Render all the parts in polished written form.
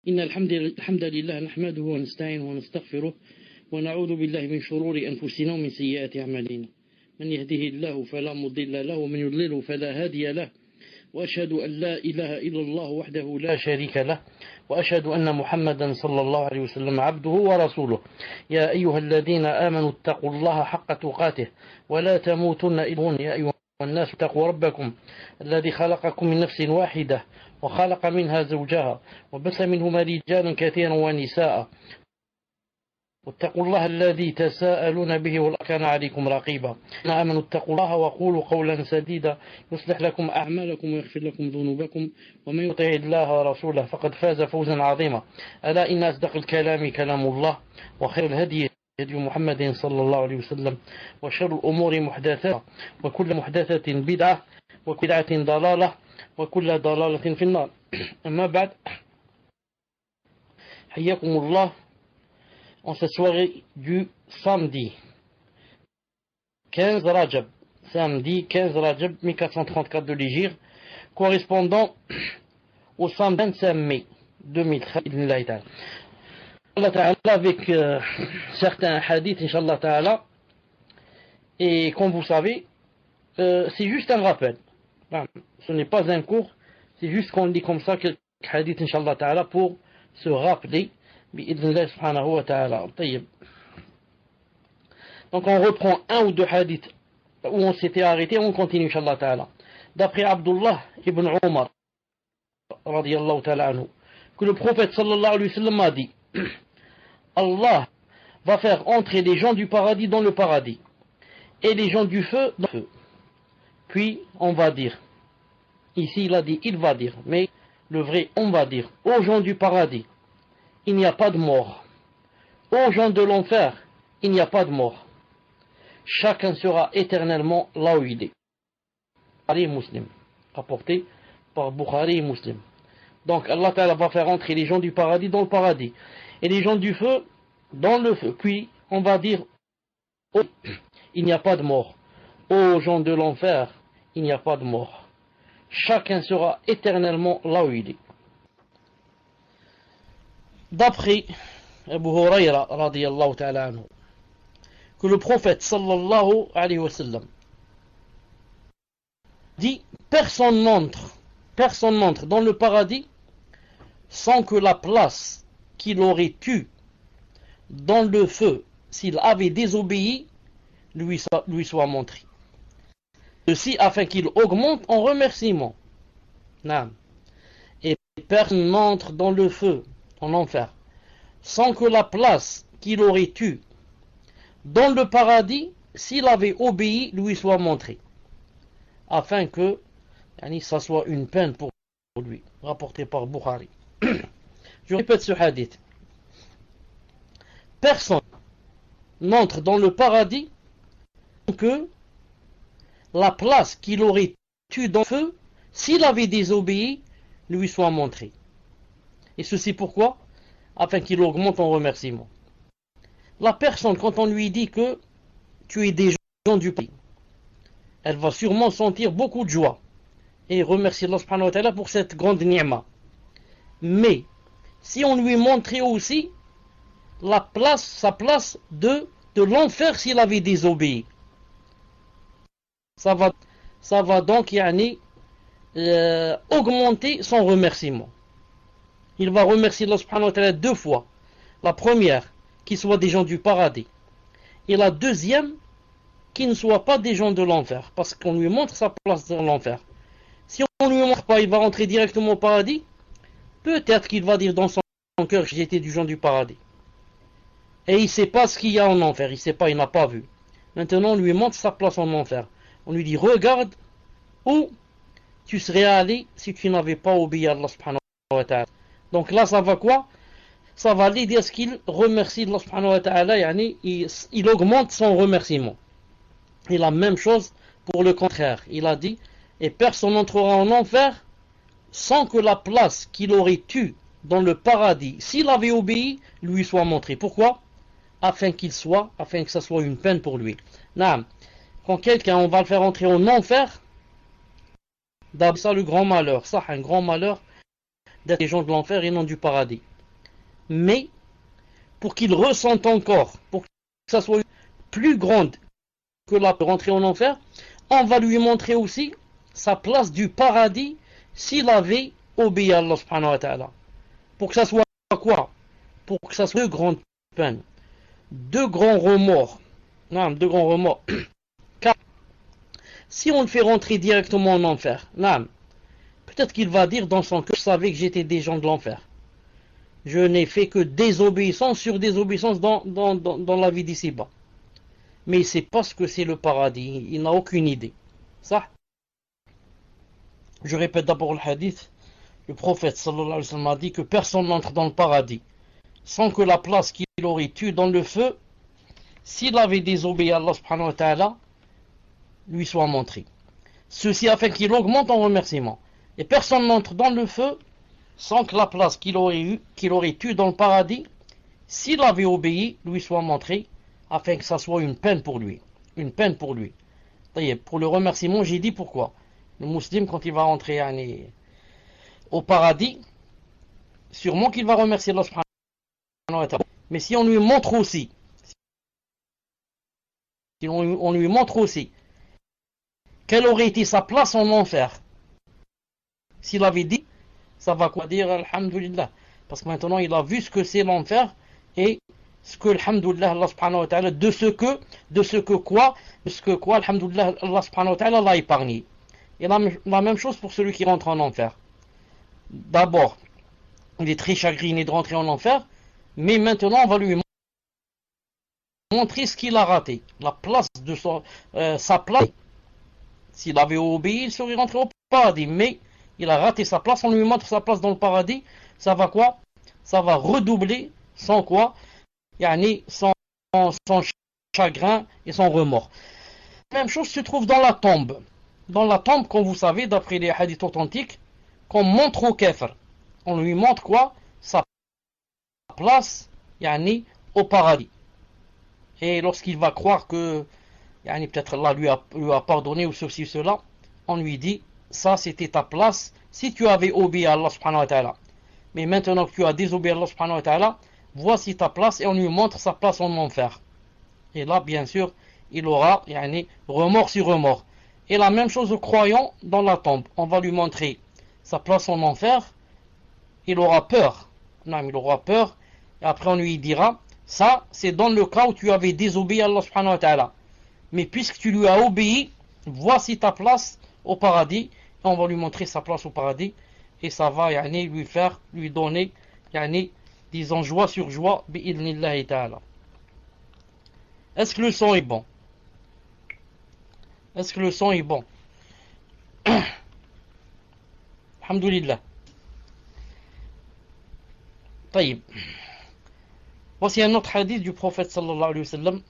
إن الحمد لله نحمده ونستعينه ونستغفره ونعوذ بالله من شرور أنفسنا ومن سيئات أعمالنا. من يهده الله فلا مضل له ومن يضلله فلا هادي له، وأشهد أن لا إله إلا الله وحده لا شريك له، وأشهد أن محمدا صلى الله عليه وسلم عبده ورسوله. يا أيها الذين آمنوا اتقوا الله حق تقاته ولا تموتن إلا يا أيها الناس اتقوا ربكم الذي خلقكم من نفس واحدة وخلق منها زوجها وبث منهما رجالا كثيرا ونساء، واتقوا الله الذي تساءلون به وكان عليكم رقيبا. آمنوا اتقوا الله وقولوا قولا سديدا يصلح لكم أعمالكم ويغفر لكم ذنوبكم، ومن يطع الله ورسوله فقد فاز فوزا عظيما. ألا إن أصدق الكلام كلام الله، وخير الهدي هدي محمد صلى الله عليه وسلم، وشر الأمور محدثاتها، وكل محدثة بدعة، وكل بدعة ضلالة، وكل ضلالة في النار. أما بعد، حياكم الله. En cette soirée du samedi 15 Rajab, samedi 15 Rajab 1434 de l'Hégire, correspondant au samedi 25 mai 2013. Allah Ta'ala, avec certains hadiths, Inch'Allah Ta'ala, et comme vous savez, c'est juste un rappel. Ce n'est pas un cours, c'est juste qu'on dit comme ça quelques hadiths, Inch'Allah Ta'ala, pour se rappeler. Donc on reprend un ou deux hadiths où on s'était arrêté, on continue Inch'Allah Ta'ala. D'après Abdullah ibn Umar radiyallahu ta'ala anhu, que le prophète sallallahu alayhi wa sallam a dit: Allah va faire entrer les gens du paradis dans le paradis et les gens du feu dans le feu. Puis on va dire, ici il a dit il va dire, mais le vrai on va dire aux gens du paradis, il n'y a pas de mort. Aux gens de l'enfer, il n'y a pas de mort. Chacun sera éternellement là où il est. Bukhari et Muslim, rapporté par Bukhari et Muslim. Donc Allah Ta'ala va faire entrer les gens du paradis dans le paradis et les gens du feu dans le feu. Puis on va dire, oh, il n'y a pas de mort. Aux gens de l'enfer, il n'y a pas de mort. Chacun sera éternellement là où il est. D'après Abu Hurayra radiyallahu ta'ala anhu, que le prophète sallallahu alayhi wa sallam dit: personne n'entre dans le paradis sans que la place qu'il aurait eue dans le feu s'il avait désobéi lui soit montrée. Ceci afin qu'il augmente en remerciement. Et personne n'entre dans le feu, en enfer, sans que la place qu'il aurait eue dans le paradis s'il avait obéi lui soit montrée, afin que ça soit une peine pour lui, rapporté par Bukhari. Je répète ce hadith: personne n'entre dans le paradis sans que la place qu'il aurait eue dans le feu s'il avait désobéi lui soit montrée. Et ceci pourquoi? Afin qu'il augmente en remerciement. La personne, quand on lui dit que tu es des gens du paradis, elle va sûrement sentir beaucoup de joie et remercier Allah subhanahu wa ta'ala pour cette grande ni'ma. Mais si on lui montrait aussi sa place de l'enfer s'il avait désobéi, ça va donc augmenter son remerciement. Il va remercier Allah subhanahu wa ta'ala deux fois. La première, qu'ils soient des gens du paradis. Et la deuxième, qu'ils ne soient pas des gens de l'enfer. Parce qu'on lui montre sa place dans l'enfer. Si on ne lui montre pas, il va rentrer directement au paradis. Peut-être qu'il va dire dans son cœur que j'étais du genre du paradis. Et il ne sait pas ce qu'il y a en enfer. Il ne sait pas, il n'a pas vu. Maintenant, on lui montre sa place en enfer. On lui dit: regarde où tu serais allé si tu n'avais pas obéi à Allah subhanahu wa ta'ala. Donc là, ça va quoi? Ça va l'aider à ce qu'il remercie Allah subhanahu wa ta'ala, il augmente son remerciement. Et la même chose pour le contraire. Il a dit: et personne n'entrera en enfer sans que la place qu'il aurait eue dans le paradis, s'il avait obéi, lui soit montrée. Pourquoi? Afin que ça soit une peine pour lui. Quand quelqu'un, on va le faire entrer en enfer, d'abord ça le grand malheur, ça un grand malheur d'être des gens de l'enfer et non du paradis. mais pour qu'il ressente encore, pour que ça soit plus grande que la rentrée en enfer, on va lui montrer aussi sa place du paradis s'il avait obéi à Allah subhanahu wa ta'ala. Pour que ça soit quoi? Pour que ça soit deux grandes peines, deux grands remords. Non, deux grands remords. Car si on le fait rentrer directement en enfer, non, peut-être qu'il va dire dans son cœur, je savais que j'étais des gens de l'enfer. Je n'ai fait que désobéissance sur désobéissance dans la vie d'ici-bas. Mais il sait pas ce que c'est le paradis. Il n'a aucune idée. Ça. Je répète d'abord le hadith. Le prophète sallallahu alayhi wa sallam a dit que personne n'entre dans le paradis sans que la place qu'il aurait eue dans le feu, s'il avait désobéi à Allah subhanahu wa ta'ala, lui soit montrée. Ceci afin qu'il augmente en remerciement. Et personne n'entre dans le feu sans que la place qu'il aurait eue dans le paradis, s'il avait obéi, lui soit montrée, afin que ça soit une peine pour lui. Une peine pour lui. Pour le remerciement, j'ai dit pourquoi. Le musulman, quand il va rentrer au paradis, sûrement qu'il va remercier Allah subhanahu wa ta'ala. Mais si on lui montre aussi, quelle aurait été sa place en enfer, s'il avait dit, ça va quoi dire alhamdulillah, parce que maintenant il a vu ce que c'est l'enfer et ce que alhamdulillah Allah subhanahu wa ta'ala de ce que quoi alhamdulillah Allah subhanahu wa ta'ala l'a épargné. Et la même chose pour celui qui rentre en enfer. D'abord, il est très chagriné de rentrer en enfer, mais maintenant on va lui montrer ce qu'il a raté, la place de sa place. S'il avait obéi, il serait rentré au paradis, mais il a raté sa place, on lui montre sa place dans le paradis, ça va quoi? Ça va redoubler sans quoi? Sans chagrin et sans remords. La même chose se trouve dans la tombe. Dans la tombe, comme vous savez, d'après les hadiths authentiques, qu'on montre au kafir. On lui montre quoi? Sa place, au paradis. Et lorsqu'il va croire que peut-être Allah lui a pardonné ou ceci, cela, on lui dit, ça c'était ta place si tu avais obéi à Allah subhanahu wa ta'ala. Mais maintenant que tu as désobéi à Allah subhanahu wa ta'ala, voici ta place et on lui montre sa place en enfer. Et là, bien sûr, il aura remords sur remords. Et la même chose au croyant dans la tombe. On va lui montrer sa place en enfer. Il aura peur. Non, il aura peur. Et après, on lui dira, ça, c'est dans le cas où tu avais désobéi à Allah subhanahu wa ta'ala. Mais puisque tu lui as obéi, voici ta place au paradis. Et on va lui montrer sa place au paradis. Et ça va lui donner, disons, joie sur joie, bi'idhnillahi ta'ala. Est-ce que le son est bon? Est-ce que le son est bon? Alhamdulillah. طيب. Voici un autre hadith du prophète sallallahu alayhi wa sallam,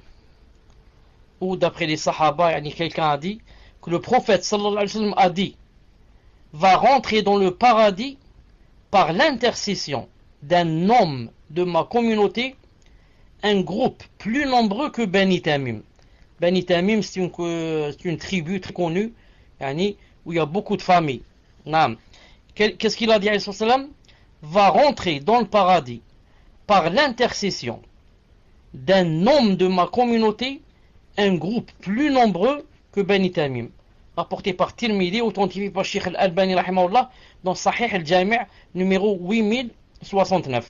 où d'après les sahaba, quelqu'un a dit que le prophète sallallahu alayhi wa sallam a dit, va rentrer dans le paradis par l'intercession d'un homme de ma communauté, un groupe plus nombreux que Bani Tamim. Bani Tamim, c'est une tribu très connue, où il y a beaucoup de familles. Qu'est-ce qu'il a dit, alayhi salam? Va rentrer dans le paradis par l'intercession d'un homme de ma communauté, un groupe plus nombreux que Bani Tamim. Rapporté par Tirmidhi, authentifié par Cheikh Al-Albani rahimahullah, dans Sahih Al-Jami' numéro 8069.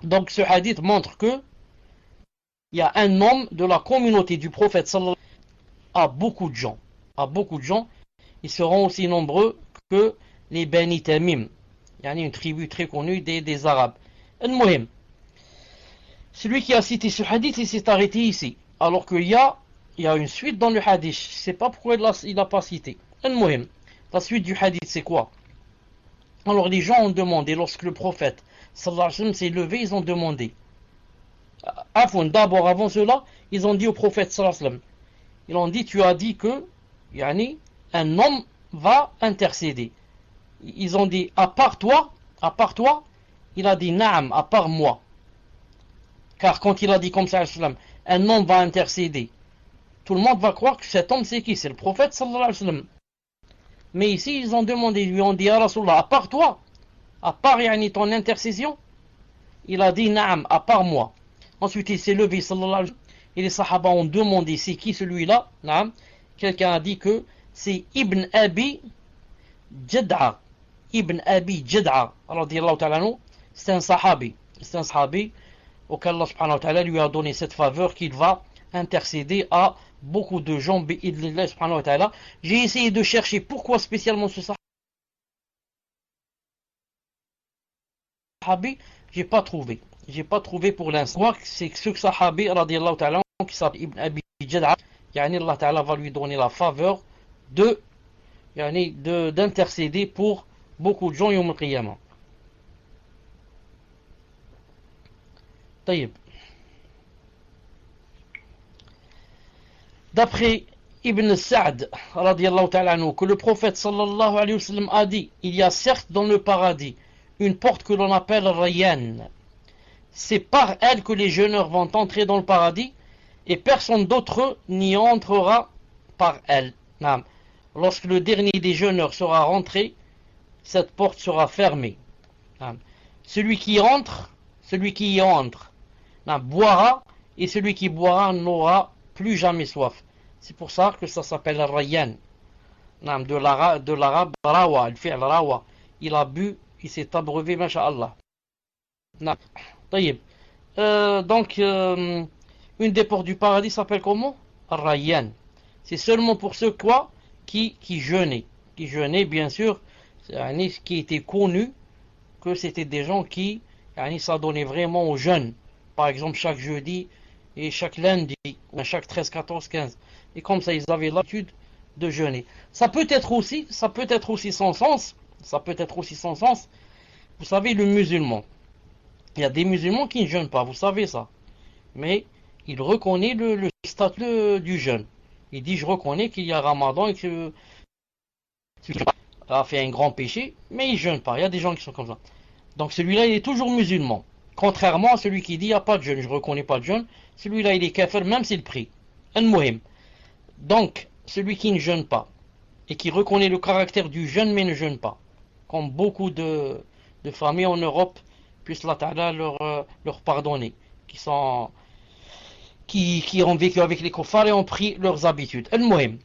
Donc ce hadith montre que il y a un homme de la communauté du prophète sallallahu alayhi wa sallam, à beaucoup de gens, ils seront aussi nombreux que les Bani Tamim. Il y a une tribu très connue des Arabes. Al-Muhim, celui qui a cité ce hadith, il s'est arrêté ici, alors qu'il y a une suite dans le hadith. Je ne sais pas pourquoi il n'a pas cité. Al-Muhim, la suite du hadith, c'est quoi? Alors les gens ont demandé, lorsque le prophète sallallahu alayhi wa sallam s'est levé, ils ont demandé. D'abord, avant cela, ils ont dit au prophète sallallahu alayhi wa sallam, ils ont dit, tu as dit que un homme va intercéder. Ils ont dit, à part toi, il a dit, naam, à part moi. Car quand il a dit comme ça, un homme va intercéder, tout le monde va croire que cet homme c'est qui? C'est le prophète sallallahu alayhi wa sallam. Mais ici, ils ont demandé, ils lui ont dit, à Rasulallah, à part à part yani, ton intercession? Il a dit Naam, à part moi. Ensuite il s'est levé sallallahu alayhi wa sallam, et les sahaba ont demandé c'est qui celui-là? Naam. Quelqu'un a dit que c'est Ibn Abi Jad'a. Ibn Abi Jad'a, radiyallahu ta'ala anhu, c'est un sahabi. C'est un sahabi auquel Allah subhanahu wa ta'ala lui a donné cette faveur qu'il va intercéder à beaucoup de gens bi'idhnillah subhanahu wa ta'ala. J'ai essayé de chercher pourquoi spécialement ce sahabi, j'ai pas trouvé pour l'instant. C'est que ce sahabi radiyallahu ta'ala qui s'appelle Ibn Abi Jad'a, yani Allah ta'ala va lui donner la faveur de yani d'intercéder pour beaucoup de gens yawm al-qiyamah. طيب. D'après Ibn Sa'd radiyallahu ta'ala anhu, que le prophète sallallahu alayhi wa sallam a dit, il y a certes dans le paradis une porte que l'on appelle Rayyan. C'est par elle que les jeûneurs vont entrer dans le paradis et personne d'autre n'y entrera par elle. Lorsque le dernier des jeûneurs sera rentré, cette porte sera fermée. Celui qui y entre boira, et celui qui boira n'aura plus jamais soif. C'est pour ça que ça s'appelle Rayyan. De l'arabe Rawa, le fi'l Rawa. Il a bu, il s'est abreuvé, masha'Allah. Donc, une des portes du paradis s'appelle comment? Rayyan. C'est seulement pour ceux qui jeûnaient. Qui jeûnaient, bien sûr, qui était connu que c'était des gens qui s'adonnaient vraiment au jeûne. Par exemple, chaque jeudi et chaque lundi, ou chaque 13, 14, 15. Et comme ça, ils avaient l'habitude de jeûner. Ça peut être aussi sans sens. Vous savez, le musulman. Il y a des musulmans qui ne jeûnent pas, vous savez ça. Mais il reconnaît le statut du jeûne. Il dit, je reconnais qu'il y a Ramadan et que a fait un grand péché, mais il ne jeûne pas. Il y a des gens qui sont comme ça. Donc celui-là, il est toujours musulman. Contrairement à celui qui dit, il n'y a pas de jeûne, je ne reconnais pas de jeûne. Celui-là, il est kafir, même s'il prie. Al-Muhim. Donc, celui qui ne jeûne pas, et qui reconnaît le caractère du jeûne, mais ne jeûne pas. Comme beaucoup de familles en Europe, puisse Allah Ta'ala leur pardonner. Qui ont vécu avec les kuffars et ont pris leurs habitudes. Al-Muhim.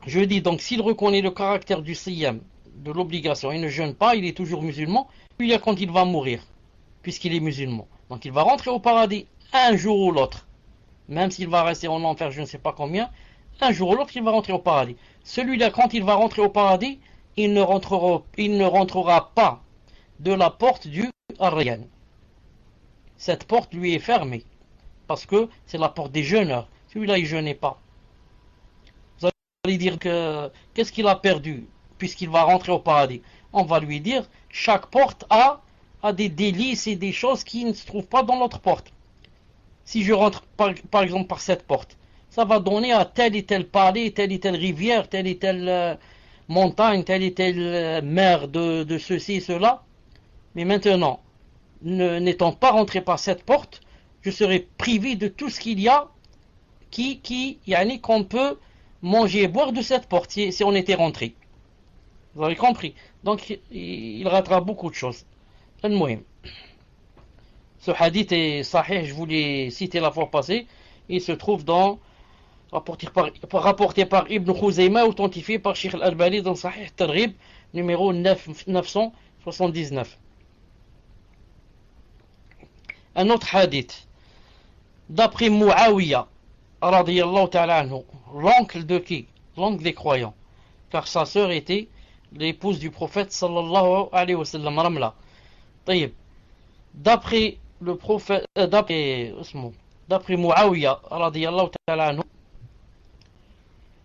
Je dis donc, s'il reconnaît le caractère du siyam, de l'obligation, il ne jeûne pas, il est toujours musulman, puis quand il va mourir, puisqu'il est musulman. Donc il va rentrer au paradis un jour ou l'autre. Même s'il va rester en enfer, je ne sais pas combien, un jour ou l'autre, il va rentrer au paradis. Celui-là, quand il va rentrer au paradis, il ne rentrera pas de la porte du Rayyan. Cette porte lui est fermée, parce que c'est la porte des jeûneurs. Celui-là, il ne jeûnait pas. Vous allez dire que qu'est-ce qu'il a perdu, puisqu'il va rentrer au paradis? On va lui dire, chaque porte a des délices et des choses qui ne se trouvent pas dans l'autre porte. Si je rentre par exemple par cette porte, ça va donner à tel et tel palais, telle et telle rivière, telle et telle montagne, telle et telle mer de ceci et cela. Mais maintenant, n'étant pas rentré par cette porte, je serai privé de tout ce qu'il y a qu'on peut manger et boire de cette porte si on était rentré. Vous avez compris? Donc il ratera beaucoup de choses. Ce hadith est sahih, je vous l'ai cité la fois passée. Il se trouve rapporté par Ibn Khuzayma, authentifié par Sheikh Al-Albani dans Sahih Targhib, numéro 979. Un autre hadith, d'après Muawiyah, radiyallahu ta'ala anhu, l'oncle de qui? L'oncle des croyants, car sa sœur était l'épouse du prophète sallallahu alayhi wa sallam, Ramla. D'après le prophète, d'après Muawiyah, radiyallahu ta'ala anhu,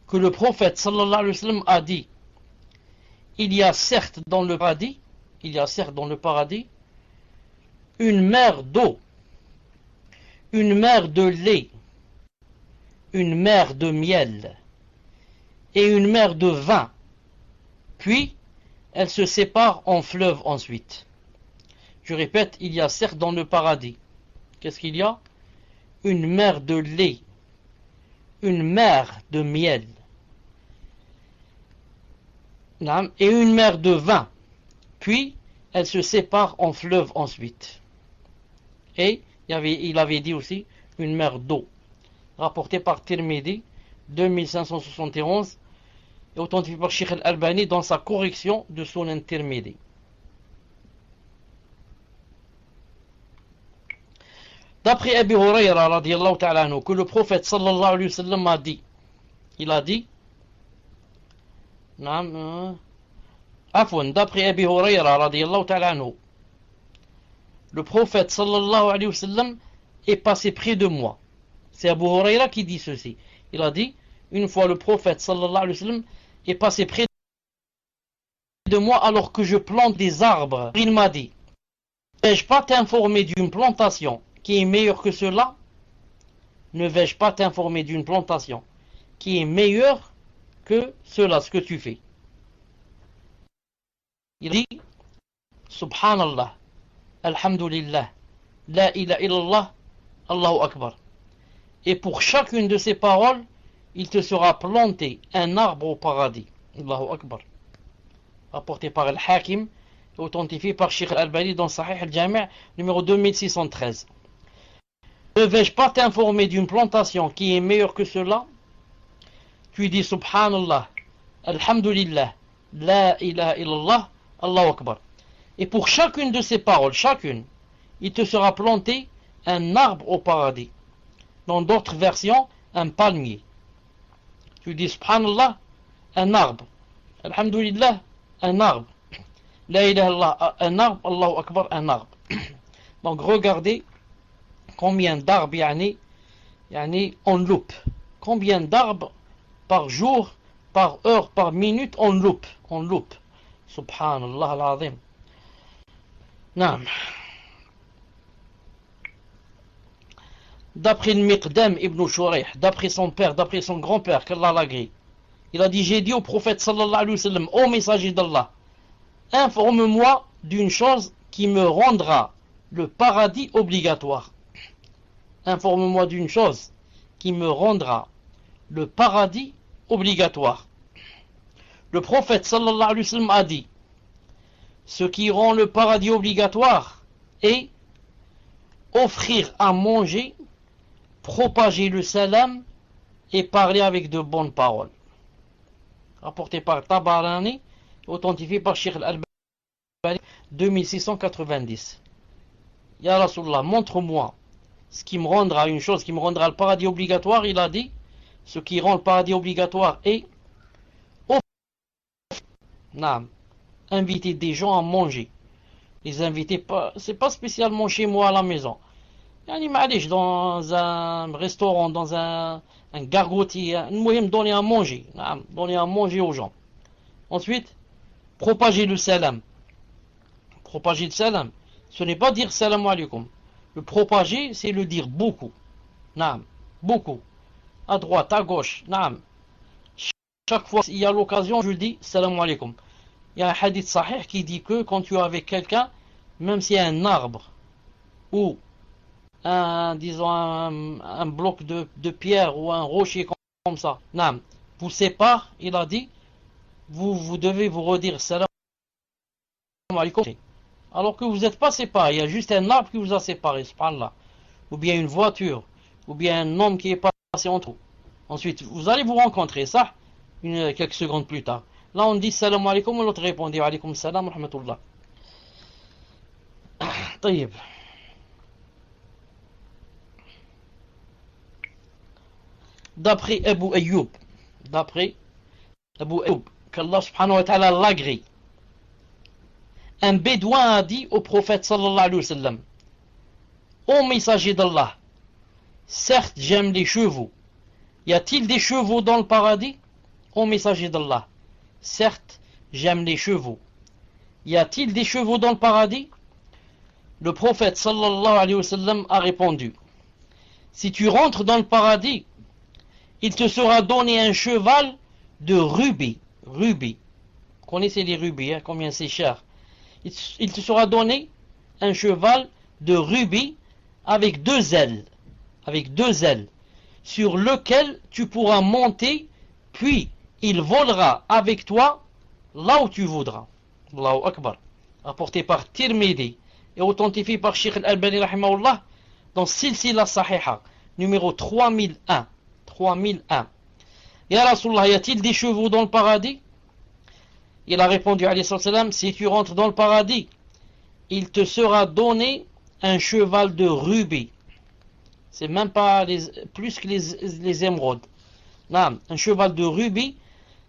que le prophète sallallahu alayhi wa sallam a dit, il y a certes dans le paradis une mer d'eau, une mer de lait, une mer de miel et une mer de vin, puis elles se séparent en fleuves ensuite. Je répète, il y a certes dans le paradis, qu'est-ce qu'il y a? Une mer de lait, une mer de miel et une mer de vin, puis elle se sépare en fleuve ensuite. Et il avait dit aussi une mer d'eau, rapporté par Tirmidhi 2571 et authentifié par Sheikh Al-Albani dans sa correction de Sunan Tirmidhi. D'après Abi Hurayra radiyallahu ta'ala anhu, que le prophète sallallahu alayhi wa sallam a dit, il a dit, d'après Abi Hurayra radiyallahu ta'ala anhu, le prophète sallallahu alayhi wa sallam est passé près de moi. C'est Abu Hurayra qui dit ceci. Il a dit, une fois le prophète sallallahu alayhi wa sallam est passé près de moi alors que je plante des arbres. Il m'a dit, ne vais-je pas t'informer d'une plantation qui est meilleure que cela? Ne vais-je pas t'informer d'une plantation qui est meilleure que cela, ce que tu fais? Il dit, Subhanallah, Alhamdulillah, La ilaha illallah, Allahu Akbar. Et pour chacune de ces paroles, il te sera planté un arbre au paradis. Allahu Akbar. Rapporté par Al-Hakim, authentifié par Sheikh Al-Albani dans Sahih Al-Jami' numéro 2613. Ne vais-je pas t'informer d'une plantation qui est meilleure que cela? Tu dis Subhanallah, Alhamdulillah, La ilaha illallah, Allahu Akbar. Et pour chacune de ces paroles, chacune, il te sera planté un arbre au paradis. Dans d'autres versions, un palmier. Tu dis Subhanallah, un arbre. Alhamdulillah, un arbre. La ilaha illallah, un arbre. Allahu Akbar, un arbre. Donc regardez combien d'arbres on loupe. Combien d'arbres par jour, par heure, par minute on loupe. On loupe. Subhanallah al-Azim. Naam. D'après le Miqdam ibn Shurayh, d'après son père, d'après son grand-père, qu'Allah l'agrée, il a dit, j'ai dit au prophète sallallahu alayhi wa sallam, ô messager d'Allah, informe-moi d'une chose qui me rendra le paradis obligatoire. Informe-moi d'une chose qui me rendra le paradis obligatoire. Le prophète sallallahu alayhi wa sallam a dit, ce qui rend le paradis obligatoire est offrir à manger, propager le salam et parler avec de bonnes paroles. Rapporté par Tabarani, authentifié par Sheikh Al-Albani 2690. Ya Rasulallah, montre-moi ce qui me rendra une chose qui me rendra le paradis obligatoire. Il a dit, ce qui rend le paradis obligatoire est inviter des gens à manger. Les inviter pas, c'est pas spécialement chez moi à la maison. Dans un restaurant, dans un gargotier, donner à manger. Donner à manger aux gens. Ensuite, propager le salam. Propager le salam. Ce n'est pas dire salam alaikum. Le propager, c'est le dire beaucoup. Beaucoup. À droite, à gauche. Chaque fois qu'il y a l'occasion, je dis salam alaikum. Il y a un hadith sahih qui dit que quand tu es avec quelqu'un, même s'il y a un arbre ou un bloc de pierre ou un rocher comme ça, vous sépare, il a dit, vous devez vous redire salam alaikum. Alors que vous n'êtes pas séparés, il y a juste un arbre qui vous a séparés, subhanallah. Ou bien une voiture, ou bien un homme qui est passé entre vous. Ensuite, vous allez vous rencontrer, ça, quelques secondes plus tard. Là, on dit salam alaikum, l'autre répondit alaikum salam rahmatullah. طيب. D'après Abu Ayyub, qu'Allah subhanahu wa ta'ala l'agrée, un bédouin a dit au prophète sallallahu alayhi wa sallam, ô messager d'Allah, certes j'aime les chevaux, y a-t-il des chevaux dans le paradis? Ô messager d'Allah, certes j'aime les chevaux, y a-t-il des chevaux dans le paradis? Le prophète sallallahu alayhi wa sallam a répondu, si tu rentres dans le paradis, il te sera donné un cheval de rubis. Rubis. Vous connaissez les rubis, hein, combien c'est cher. Il te sera donné un cheval de rubis avec deux ailes. Sur lequel tu pourras monter, puis il volera avec toi là où tu voudras. Allahu Akbar. rapporté par Tirmidhi et authentifié par Sheikh Al-Albani rahimahullah dans Silsila Sahiha, numéro 3001. 3001. Ya Rasulallah, y a-t-il des chevaux dans le paradis? Il a répondu alayhi salam, si tu rentres dans le paradis, il te sera donné un cheval de rubis. C'est même pas plus que les émeraudes. Non, un cheval de rubis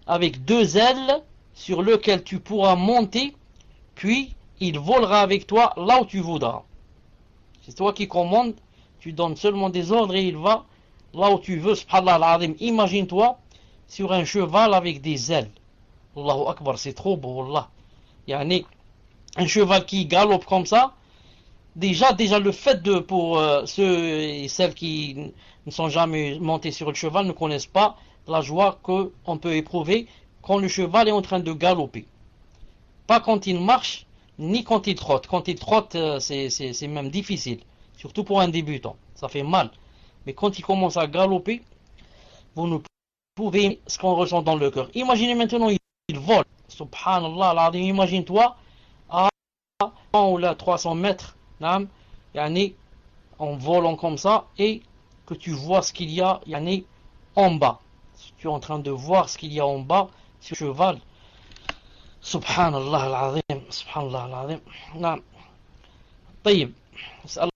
avec 2 ailes sur lequel tu pourras monter, puis il volera avec toi là où tu voudras. C'est toi qui commandes, tu donnes seulement des ordres et il va là où tu veux. Subhanallah al-azim. Imagine-toi sur un cheval avec des ailes. Allahu Akbar, c'est trop beau, Allah. Yani, un cheval qui galope comme ça, déjà le fait de, pour ceux et celles qui ne sont jamais montés sur le cheval, ne connaissent pas la joie qu'on peut éprouver quand le cheval est en train de galoper. Pas quand il marche, ni quand il trotte. Quand il trotte, c'est même difficile, surtout pour un débutant, ça fait mal. Mais quand il commence à galoper, vous ne pouvez ce qu'on ressent dans le cœur. Imaginez maintenant, il vole. Subhanallah, imagine-toi à 100 ou là 300 mètres, en volant comme ça, et que tu vois ce qu'il y a en bas. Tu es en train de voir ce qu'il y a en bas sur le cheval. Subhanallah al-azim, subhanallah al-azim. Naam. طيب. نسأل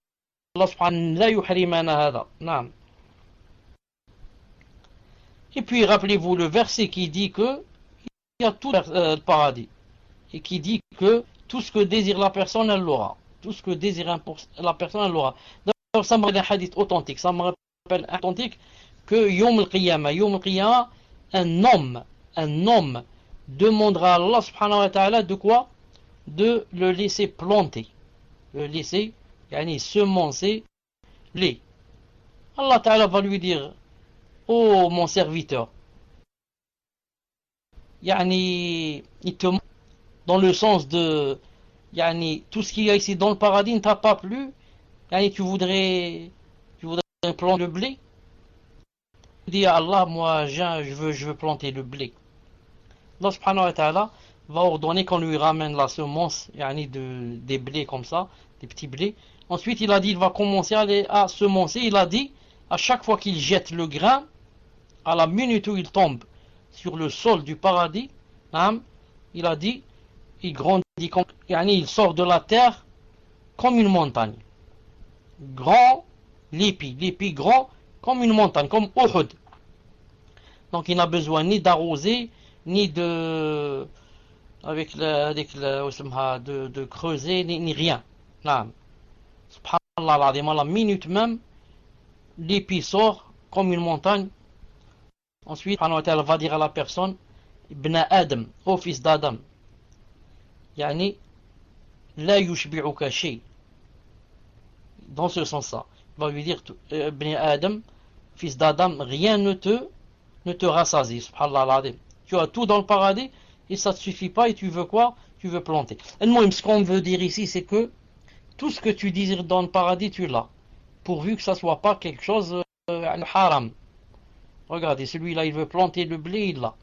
الله سبحانه لا يحرمنا هذا. Naam. Et puis rappelez-vous le verset qui dit que il y a tout le paradis et qui dit que tout ce que désire la personne elle l'aura. Tout ce que désire la personne elle l'aura. D'ailleurs ça me rappelle un hadith authentique, ça me rappelle authentique que Yom al-Qiyamah, un homme demandera à Allah subhanahu wa ta'ala de quoi? De le laisser planter, le laisser semencer lait. Allah ta'ala va lui dire: oh mon serviteur, il te dans le sens de tout ce qu'il y a ici dans le paradis ne t'a pas plu, tu voudrais un plant de blé. Il dit à Allah: moi je veux planter le blé. Allah subhanahu wa ta'ala va ordonner qu'on lui ramène la semence des blés comme ça, des petits blés. Ensuite il a dit il va commencer à semencer. Il a dit à chaque fois qu'il jette le grain, à la minute où il tombe sur le sol du paradis, il a dit il grandit, il sort de la terre comme une montagne. Grand, l'épi grand comme une montagne, comme Uhud. Donc il n'a besoin ni d'arroser, ni de de creuser, ni rien. Subhanallah, à la minute même, l'épi sort comme une montagne. Ensuite, Allah va dire à la personne: Ibn Adam, ô fils d'Adam, la yushbi'uka shay. Dans ce sens-là, il va lui dire: Ibn Adam, fils d'Adam, rien ne te rassasie. Subhanallah, tu as tout dans le paradis et ça ne te suffit pas et tu veux quoi? Tu veux planter. Et moi, ce qu'on veut dire ici, c'est que tout ce que tu désires dans le paradis, tu l'as. Pourvu que ça ne soit pas quelque chose haram. Regardez, celui-là, il veut planter le blé, il l'a.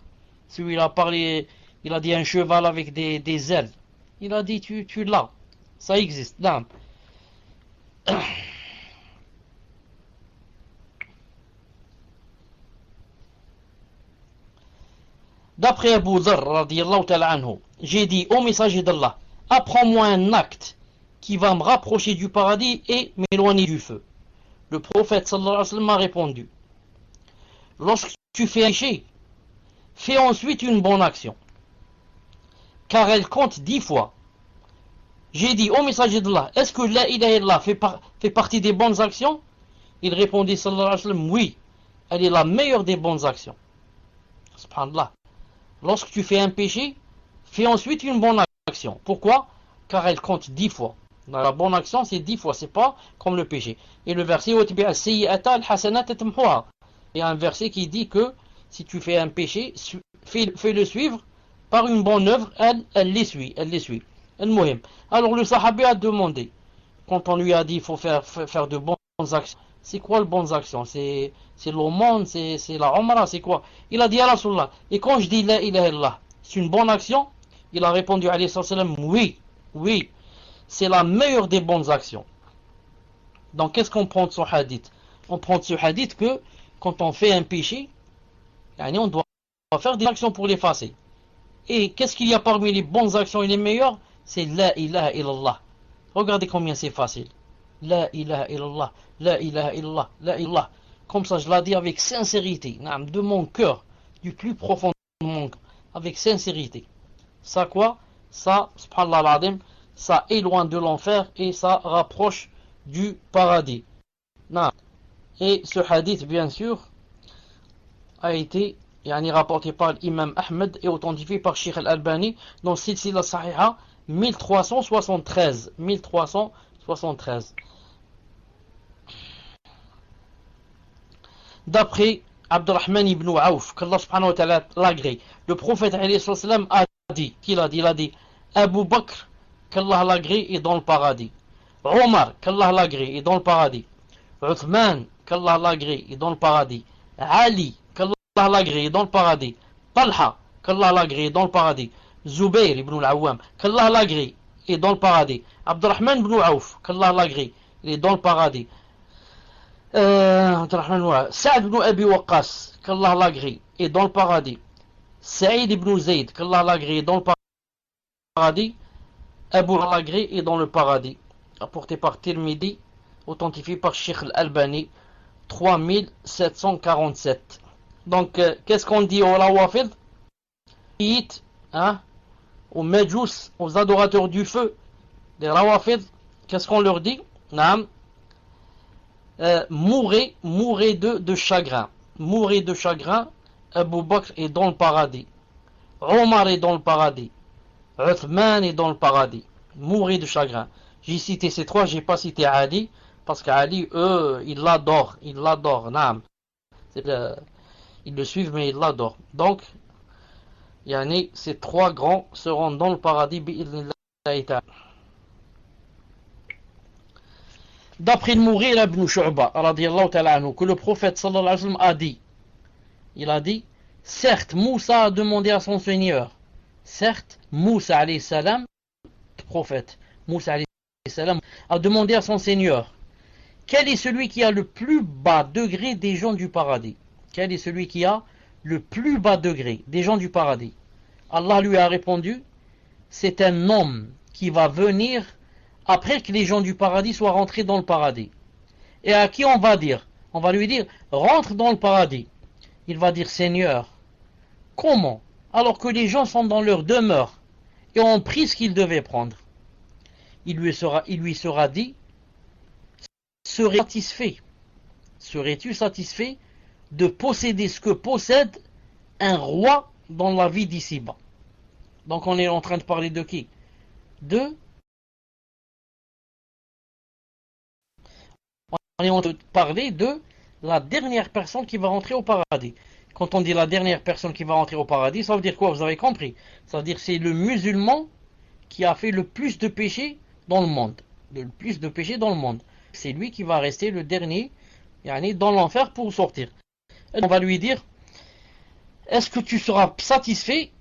Celui-là a parlé, il a dit un cheval avec des ailes. Il a dit, tu l'as. Ça existe. Non. D'après Abu Dharr, radiyallahu ta'ala anhu, j'ai dit au messager d'Allah: apprends-moi un acte qui va me rapprocher du paradis et m'éloigner du feu. Le prophète sallallahu alayhi wa sallam m'a répondu: lorsque tu fais un péché, fais ensuite une bonne action, car elle compte 10 fois. J'ai dit au messager d'Allah: est-ce que la ilaha illallah fait partie des bonnes actions? Il répondit sallallahu alayhi wa sallam: oui, elle est la meilleure des bonnes actions. Subhanallah. Lorsque tu fais un péché, fais ensuite une bonne action. Pourquoi? Car elle compte 10 fois. La bonne action, c'est 10 fois, c'est pas comme le péché. Et le verset, il y a un verset qui dit que si tu fais un péché, fais-le suivre par une bonne œuvre, elle les suit. Alors le sahabi a demandé, quand on lui a dit il faut faire de bonnes actions, c'est quoi les bonnes actions? C'est l'aumône, c'est la umrah, c'est quoi? Il a dit à Rasulallah: et quand je dis la ilaha illallah, c'est une bonne action? Il a répondu alayhi salam: oui, Oui, c'est la meilleure des bonnes actions. Donc qu'est-ce qu'on prend de ce hadith? On prend de ce hadith que quand on fait un péché, on doit faire des actions pour l'effacer. Et qu'est-ce qu'il y a parmi les bonnes actions et les meilleures? C'est la ilaha illallah. Regardez combien c'est facile. La ilaha illallah, la ilaha illallah, la ilaha. Comme ça, je l'ai dit avec sincérité, de mon cœur, du plus profond de mon cœur, avec sincérité. Ça quoi? Ça, subhanallah al-azim, ça éloigne de l'enfer et ça rapproche du paradis. Et ce hadith, bien sûr, a été rapporté par l'imam Ahmed et authentifié par Sheikh Al-Albani dans Silsila Sahiha 1373. D'après Abdurrahman ibn Auf, qu'Allah subhanahu wa ta'ala l'agrée, le prophète alayhi salam a dit, il a dit, Abu Bakr, qu'Allah l'agrée, est dans le paradis. Omar, qu'Allah l'agrée, est dans le paradis. Uthman, qu'Allah l'agrée, est dans le paradis. Ali, qu'Allah l'agrée, est dans le paradis. Talha, qu'Allah l'agrée, est dans le paradis. Zubayr ibn al-Awwam, qu'Allah l'agrée, est dans le paradis. Abdurrahman ibn Auf, qu'Allah l'agrée, il est dans le paradis. Saad ibn Abi Waqqas, qu'Allah l'agrée, est dans le paradis. Saïd ibn Zayd, qu'Allah l'agrée, est dans le paradis. Abu l'agrée est dans le paradis. Apporté par Tirmidhi, authentifié par Sheikh Al-Albani, 3747. Donc, qu'est-ce qu'on dit aux Rawafid? Aux Medjous, aux adorateurs du feu, des Rawafid, qu'est-ce qu'on leur dit? Mourez de chagrin. Mourez de chagrin. Abu Bakr est dans le paradis. Omar est dans le paradis. Uthman est dans le paradis. Mourez de chagrin. J'ai cité ces trois, j'ai pas cité Ali, parce qu'Ali, ils l'adorent. Ils le suivent, mais ils l'adorent. Donc, ces trois grands seront dans le paradis. D'après le Mughira ibn Shu'ba, que le prophète sallallahu alayhi wa sallam a dit, il a dit, certes, Moussa a demandé à son Seigneur, certes, Moussa alayhi salam, le prophète, Moussa alayhi salam, a demandé à son Seigneur, quel est celui qui a le plus bas degré des gens du paradis? Quel est celui qui a le plus bas degré des gens du paradis? Allah lui a répondu, c'est un homme qui va venir après que les gens du paradis soient rentrés dans le paradis. Et à qui on va dire? On va lui dire, rentre dans le paradis. Il va dire, Seigneur, comment? Alors que les gens sont dans leur demeure et ont pris ce qu'ils devaient prendre. Il lui sera dit, serais-tu satisfait de posséder ce que possède un roi dans la vie d'ici-bas? Donc on est en train de parler de qui? On est en train de parler de la dernière personne qui va rentrer au paradis. Quand on dit la dernière personne qui va rentrer au paradis, ça veut dire quoi? Vous avez compris? Ça veut dire que c'est le musulman qui a fait le plus de péchés dans le monde. Le plus de péchés dans le monde. C'est lui qui va rester le dernier dans l'enfer pour sortir. Et on va lui dire, est-ce que tu seras satisfait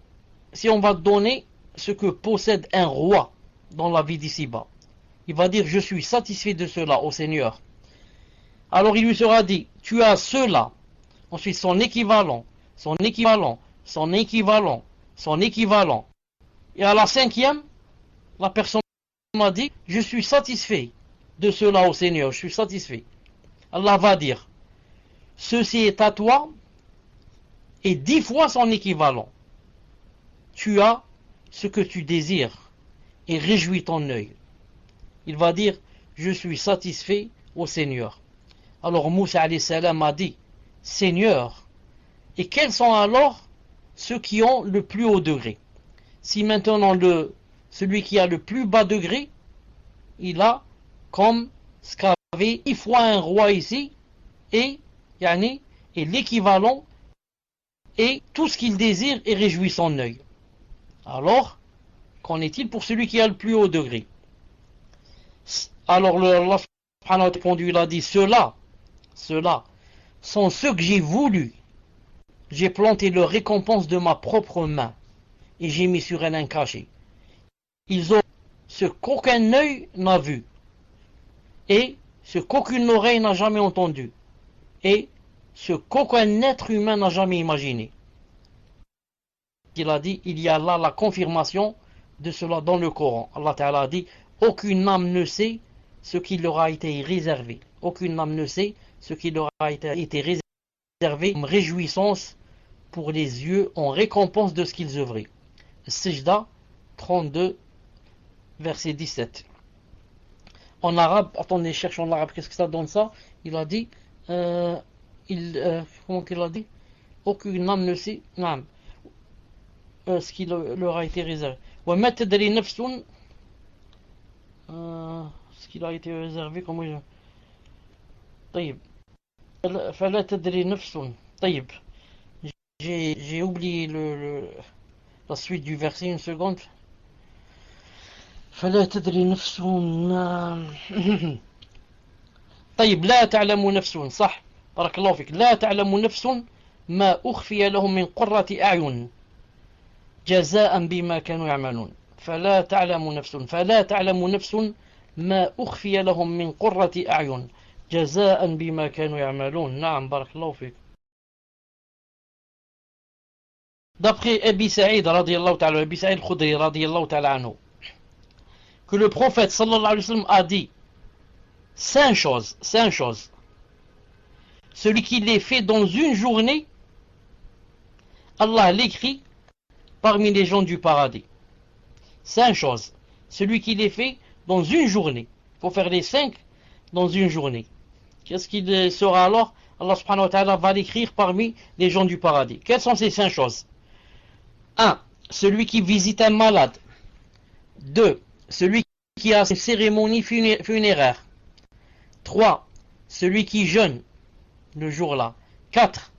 si on va te donner ce que possède un roi dans la vie d'ici-bas? Il va dire, je suis satisfait de cela, ô Seigneur. Alors il lui sera dit, tu as cela, ensuite son équivalent, son équivalent, son équivalent, son équivalent. Et à la cinquième, la personne m'a dit, je suis satisfait de cela, ô Seigneur, je suis satisfait. Allah va dire, ceci est à toi et 10 fois son équivalent. Tu as ce que tu désires et réjouis ton œil. Il va dire, je suis satisfait au Seigneur. Alors Moussa alayhi salam a dit, Seigneur, et quels sont alors ceux qui ont le plus haut degré? Si maintenant celui qui a le plus bas degré, il a comme ce qu'avait 10 fois un roi ici, et l'équivalent, et tout ce qu'il désire et réjouit son œil. Alors, qu'en est-il pour celui qui a le plus haut degré? Alors Allah subhanahu wa ta'ala, il a dit, ceux-là sont ceux que j'ai voulu. J'ai planté leur récompense de ma propre main, et j'ai mis sur elle un cachet. Ils ont ce qu'aucun œil n'a vu, et ce qu'aucune oreille n'a jamais entendu, et ce qu'aucun être humain n'a jamais imaginé. Il a dit, il y a là la confirmation de cela dans le Coran. Allah Ta'ala a dit, aucune âme ne sait ce qui leur a été réservé. Aucune âme ne sait ce qui leur a été réservé comme réjouissance pour les yeux en récompense de ce qu'ils œuvraient. Sijda 32, verset 17. En arabe, attendez, cherche en arabe, qu'est-ce que ça donne ça? Il a dit, comment qu'il a dit? Aucune âme ne sait, non, ce qui leur a été réservé. وَمَا تَدْرِي نَفْسٌ ce qui leur a été réservé, comment je... طيب فلا تدري نفس طيب j'ai oublié la suite du verset, une seconde. فلا تدري نفس طيب لا تعلم نفس صح بارك الله فيك لا تعلم نفس ما أخفي لهم من قرة أعين جزاء بما كانوا يعملون فلا تعلم نفس ما أخفي لهم من قرة أعين جزاء بما كانوا يعملون. نعم بارك الله فيك. D'après Abi Saïd radiyallahu ta'ala, Abi Saïd Khudri radiyallahu ta'ala anhu, que le prophète sallallahu alayhi wa sallam a dit 5 choses. Celui qui les fait dans une journée, Allah l'écrit parmi les gens du paradis. 5 choses. Celui qui les fait dans une journée. Il faut faire les 5 dans une journée. Qu'est-ce qu'il sera alors? Allah subhanahu wa ta'ala va l'écrire parmi les gens du paradis. Quelles sont ces 5 choses? 1. Celui qui visite un malade. 2. Celui qui a une cérémonie funéraire. 3. Celui qui jeûne le jour-là. 4.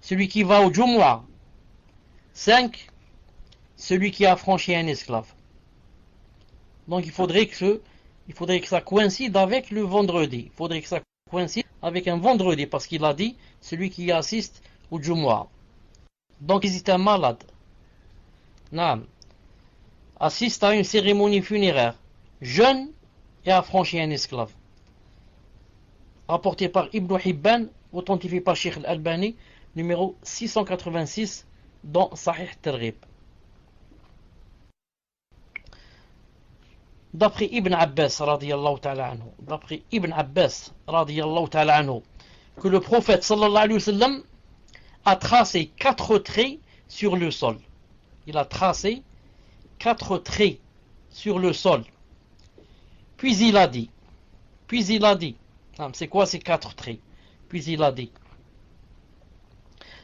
Celui qui va au Jumu'ah. 5. Celui qui a affranchi un esclave. Donc il faudrait que ça coïncide avec le vendredi. Il faudrait que ça coïncide avec un vendredi, parce qu'il a dit celui qui assiste au Jumu'ah. Donc visite un malade. Naam. Assiste à une cérémonie funéraire. Jeûne et affranchit un esclave. Rapporté par Ibn Hibban, authentifié par Sheikh Al-Albani, numéro 686 dans Sahih Targhib. D'après Ibn Abbas radiyallahu ta'ala anhu, que le prophète sallallahu alayhi wa sallam a tracé 4 traits sur le sol. Il a tracé 4 traits sur le sol. Puis il a dit, c'est quoi ces 4 traits? Puis il a dit,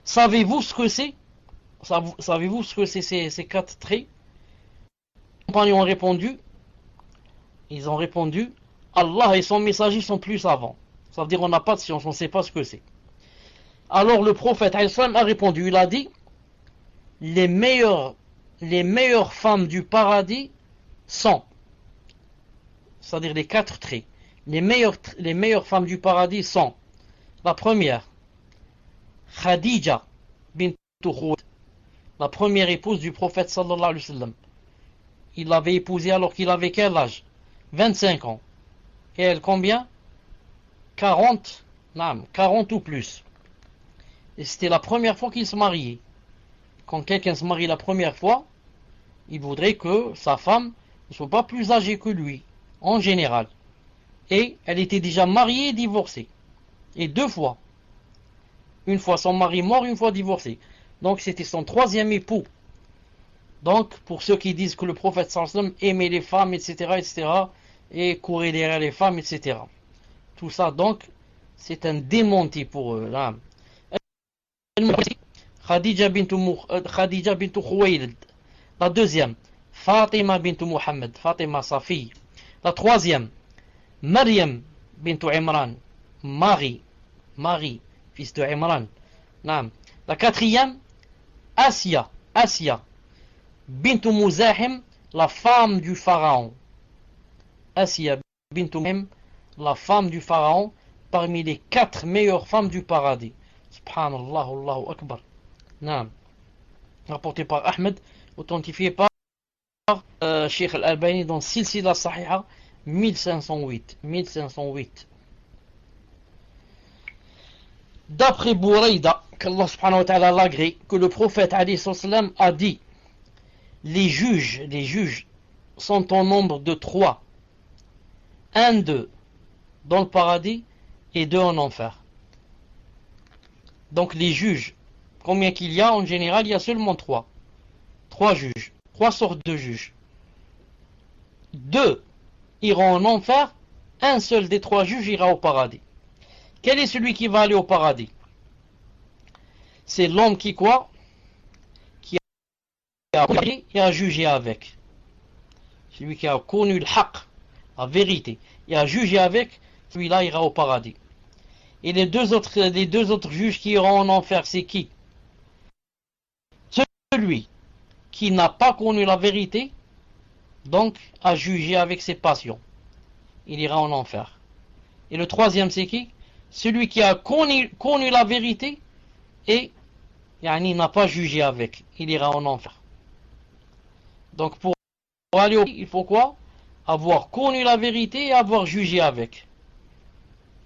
savez-vous ce que c'est? Savez-vous ce que c'est ces 4 traits? Les compagnons ils ont répondu, Allah et son messager sont plus savants. Ça veut dire on n'a pas de science, on ne sait pas ce que c'est. Alors le prophète a répondu, il a dit, les meilleures femmes du paradis sont, c'est-à-dire les 4 traits, les meilleures femmes du paradis sont, la première, Khadija bint Khuwaylid, la première épouse du prophète sallallahu alayhi wa sallam. Il l'avait épousée alors qu'il avait quel âge? 25 ans. Et elle combien? 40 ou plus. Et c'était la première fois qu'il se mariait. Quand quelqu'un se marie la première fois, il voudrait que sa femme ne soit pas plus âgée que lui, en général. Et elle était déjà mariée et divorcée. Et 2 fois. Une fois son mari mort, une fois divorcée. Donc c'était son 3e époux. Donc pour ceux qui disent que le prophète sallallahu alayhi wa sallam aimait les femmes, etc., et courait derrière les femmes, etc. Tout ça donc, c'est un démenti pour eux. Là. Khadija bint Khuwaylid. La deuxième, Fatima bint Muhammad, Fatima sa fille. La troisième, Maryam bint Imran, Marie, fils de Imran. La quatrième, Asia bint Muzahim, la femme du pharaon. Asia bint Muzahim, la femme du pharaon, parmi les 4 meilleures femmes du paradis. Subhanallah, Allahu Akbar. Rapporté par Ahmed, authentifié par Cheikh Al-Albani dans Silsila Sahiha 1508. D'après Bouraïda, qu'Allah subhanahu wa ta'ala l'agrée, que le prophète alayhi salam a dit, les juges sont en nombre de 3, 2 dans le paradis et 2 en enfer. Donc les juges, combien qu'il y a en général, il y a seulement 3 juges, 3 sortes de juges. 2 iront en enfer, un seul des 3 juges ira au paradis. Quel est celui qui va aller au paradis? C'est l'homme qui quoi? Qui a connu et a jugé avec. Celui qui a connu le haqq, la vérité, et a jugé avec, celui-là ira au paradis. Et les deux autres juges qui iront en enfer, c'est qui? Celui qui n'a pas connu la vérité, donc a jugé avec ses passions. Il ira en enfer. Et le troisième, c'est qui? Celui qui a connu la vérité et n'a pas jugé avec. Il ira en enfer. Donc pour aller au paradis, il faut quoi? Avoir connu la vérité et avoir jugé avec.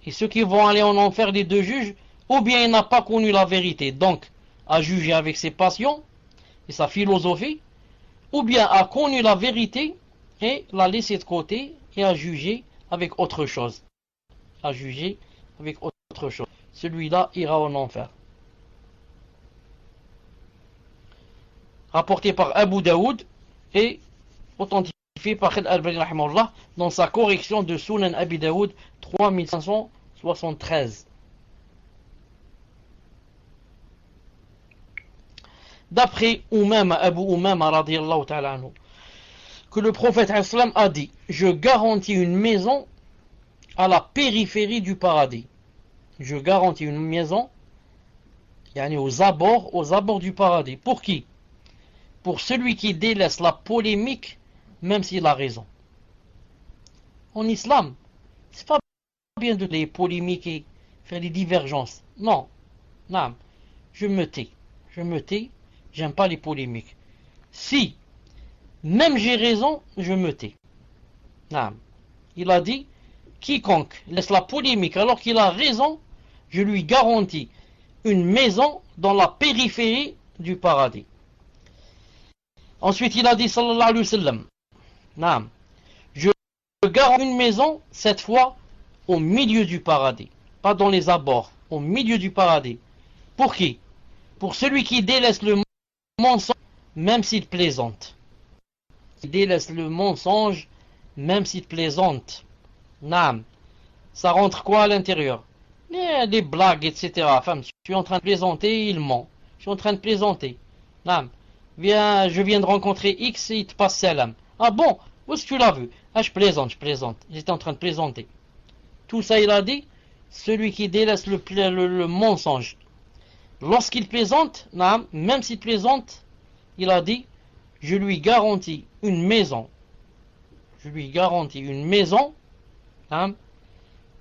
Et ceux qui vont aller en enfer, les 2 juges, ou bien il n'a pas connu la vérité, donc a jugé avec ses passions et sa philosophie, ou bien a connu la vérité et l'a laissé de côté et a jugé avec autre chose. A jugé avec autre chose. Celui-là ira en enfer. Rapporté par Abu Daoud et authentifié par Al-Albani rahimahullah dans sa correction de Sunan Abi Daoud 3573. D'après Abu Umama radiyallahu ta'ala anhu, que le prophète a dit, je garantis une maison à la périphérie du paradis. Je garantis une maison aux abords du paradis. Pour qui? Pour celui qui délaisse la polémique, même s'il a raison. En islam, c'est pas bien de les polémiquer, faire des divergences. Non, je me tais, j'aime pas les polémiques. Si, même j'ai raison, je me tais. Il a dit, quiconque laisse la polémique alors qu'il a raison, je lui garantis une maison dans la périphérie du paradis. Ensuite, il a dit, sallallahu alayhi wa sallam, je garantis une maison, cette fois, au milieu du paradis. Pas dans les abords, au milieu du paradis. Pour qui? Pour celui qui délaisse le mensonge, même s'il plaisante. Il délaisse le mensonge, même s'il plaisante. Ça rentre quoi à l'intérieur? Des blagues, etc. Enfin, je suis en train de plaisanter, il ment. Je suis en train de plaisanter. Je viens de rencontrer X et il te passe salam. Ah bon? Où est-ce que tu l'as vu? Je plaisante. J'étais en train de plaisanter. Tout ça, il a dit, celui qui délaisse le mensonge. Lorsqu'il plaisante, même s'il plaisante, il a dit, je lui garantis une maison. Je lui garantis une maison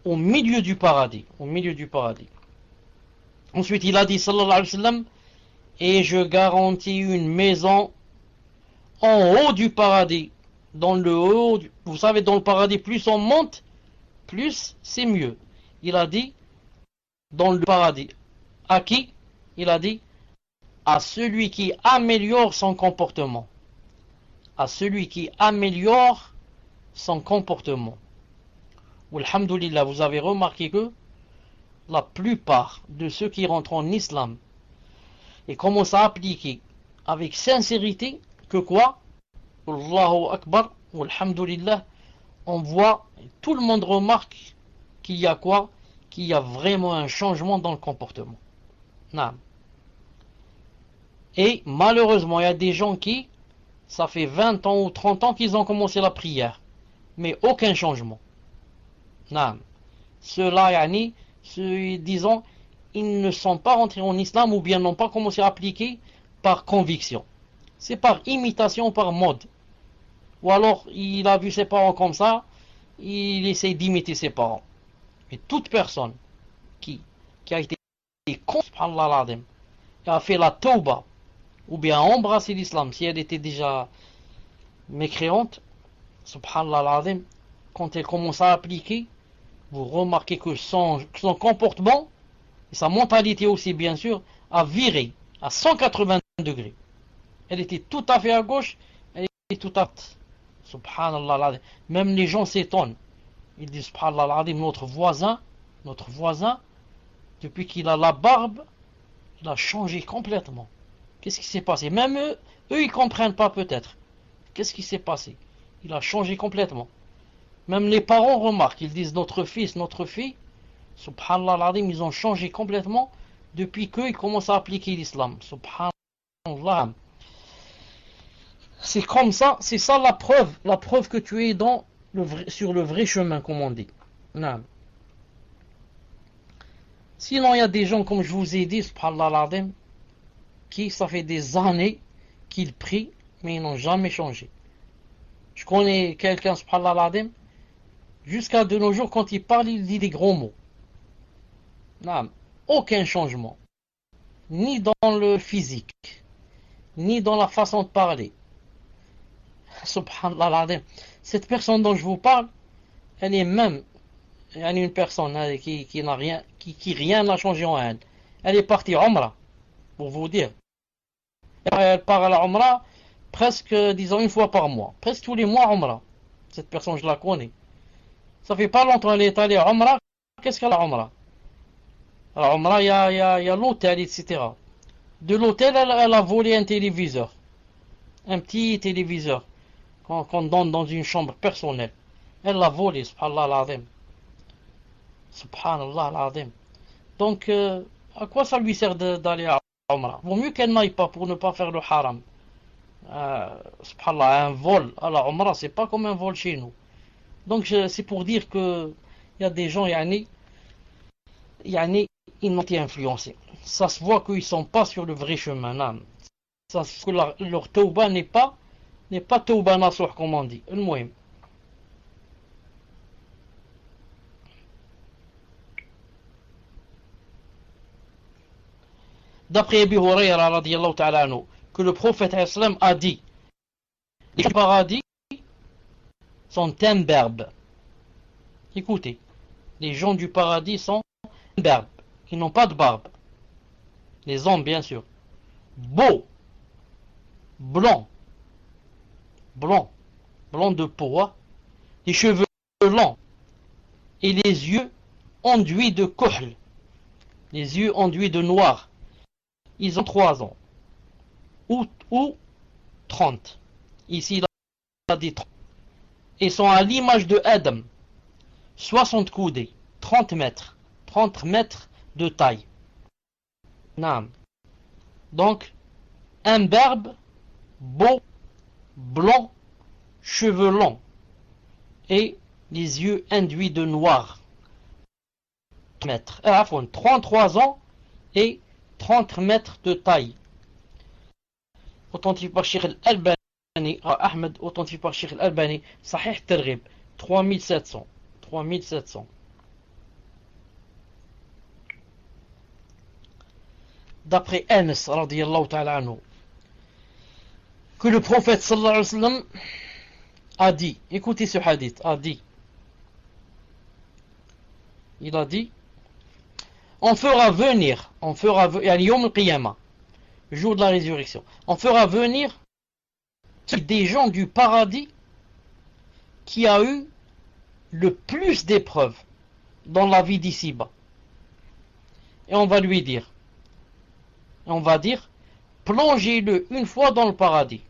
au milieu du paradis. Au milieu du paradis. Ensuite, il a dit, sallallahu alayhi wa sallam, et je garantis une maison en haut du paradis. Dans le haut, vous savez, dans le paradis, plus on monte, plus c'est mieux. Il a dit, dans le paradis. À qui? Il a dit, à celui qui améliore son comportement. À celui qui améliore son comportement. Alhamdulillah, vous avez remarqué que la plupart de ceux qui rentrent en islam et commencent à appliquer avec sincérité que quoi? Allahu Akbar, alhamdulillah, on voit, tout le monde remarque qu'il y a quoi? Qu'il y a vraiment un changement dans le comportement. Et malheureusement, il y a des gens qui, ça fait 20 ans ou 30 ans qu'ils ont commencé la prière, mais aucun changement. Ceux-là, disons, ils ne sont pas rentrés en islam ou bien n'ont pas commencé à appliquer par conviction. C'est par imitation, par mode. Ou alors, il a vu ses parents comme ça, il essaie d'imiter ses parents. Mais toute personne qui a été subhanallah, a fait la tauba, ou bien a embrassé l'islam, si elle était déjà mécréante, subhanallah al-azim, quand elle commence à appliquer, vous remarquez que son comportement, et sa mentalité aussi bien sûr, a viré à 180 degrés. Elle était tout à fait à gauche, elle était tout à droite. Subhanallah al-azim. Même les gens s'étonnent. Ils disent subhanallah al-azim, notre voisin, depuis qu'il a la barbe, il a changé complètement. Qu'est-ce qui s'est passé? Même eux, ils comprennent pas peut-être. Qu'est-ce qui s'est passé? Il a changé complètement. Même les parents remarquent, ils disent notre fils, notre fille, subhanallah al-azim, ils ont changé complètement depuis qu'ils commencent à appliquer l'islam. Subhanallah. C'est comme ça, c'est ça la preuve que tu es sur le vrai chemin, comme on dit. Non. Sinon, il y a des gens, comme je vous ai dit, subhanallah al-azim, qui, ça fait des années qu'ils prient, mais ils n'ont jamais changé. Je connais quelqu'un, subhanallah al-azim, jusqu'à de nos jours, quand il parle, il dit des gros mots. Non, aucun changement. Ni dans le physique, ni dans la façon de parler. Subhanallah al-azim. Cette personne dont je vous parle, elle est même une personne qui n'a rien, qui rien n'a changé en elle. Elle est partie Umrah, pour vous dire. Elle part à la Umrah presque, disons, une fois par mois. Presque tous les mois Umrah. Cette personne, je la connais. Ça fait pas longtemps qu'elle est allée à Umrah. Qu'est-ce qu'elle a à Umrah? À Umrah, il y a l'hôtel, etc. De l'hôtel, elle a volé un téléviseur. Un petit téléviseur qu'on donne dans une chambre personnelle. Elle l'a volé, subhanallah al-azim. Subhanallah al-azim. Donc, à quoi ça lui sert d'aller à Umrah? Vaut mieux qu'elle n'aille pas pour ne pas faire le haram. Subhanallah, un vol à la Umrah, c'est pas comme un vol chez nous. Donc, c'est pour dire que il y a des gens, ils n'ont été influencés. Ça se voit qu'ils sont pas sur le vrai chemin. Non. Ça, que leur tauba n'est pas tauba nasuh, comme on dit. المهم. D'après Abu Hurayra radiyallahu ta'ala anhu, que le prophète islam a dit, les paradis sont imberbes. Écoutez, les gens du paradis sont imberbes, ils n'ont pas de barbe. Les hommes, bien sûr. Beaux, blancs, blancs de peau, hein? Les cheveux longs et les yeux enduits de kohl, les yeux enduits de noir. Ils ont 3 ans ou 30. Ici, il a dit 30. Ils sont à l'image de Adam, 60 coudées, 30 mètres de taille. Naam. Donc, imberbe, beau, blanc, cheveux longs et les yeux enduits de noir. 33 ans et 30 mètres de taille. Authentifié par Cheikh Al-Albani, Ahmed, authentifié par Cheikh Al-Albani, Sahih Targhib, 3700. D'après Anas, radiyallahu ta'ala anhu, que le prophète sallallahu alayhi wa sallam a dit, écoutez ce hadith, il a dit, on fera venir, Yawm al-Qiyamah, jour de la résurrection, on fera venir des gens du paradis qui a eu le plus d'épreuves dans la vie d'ici-bas. Et on va lui dire, plongez-le une fois dans le paradis.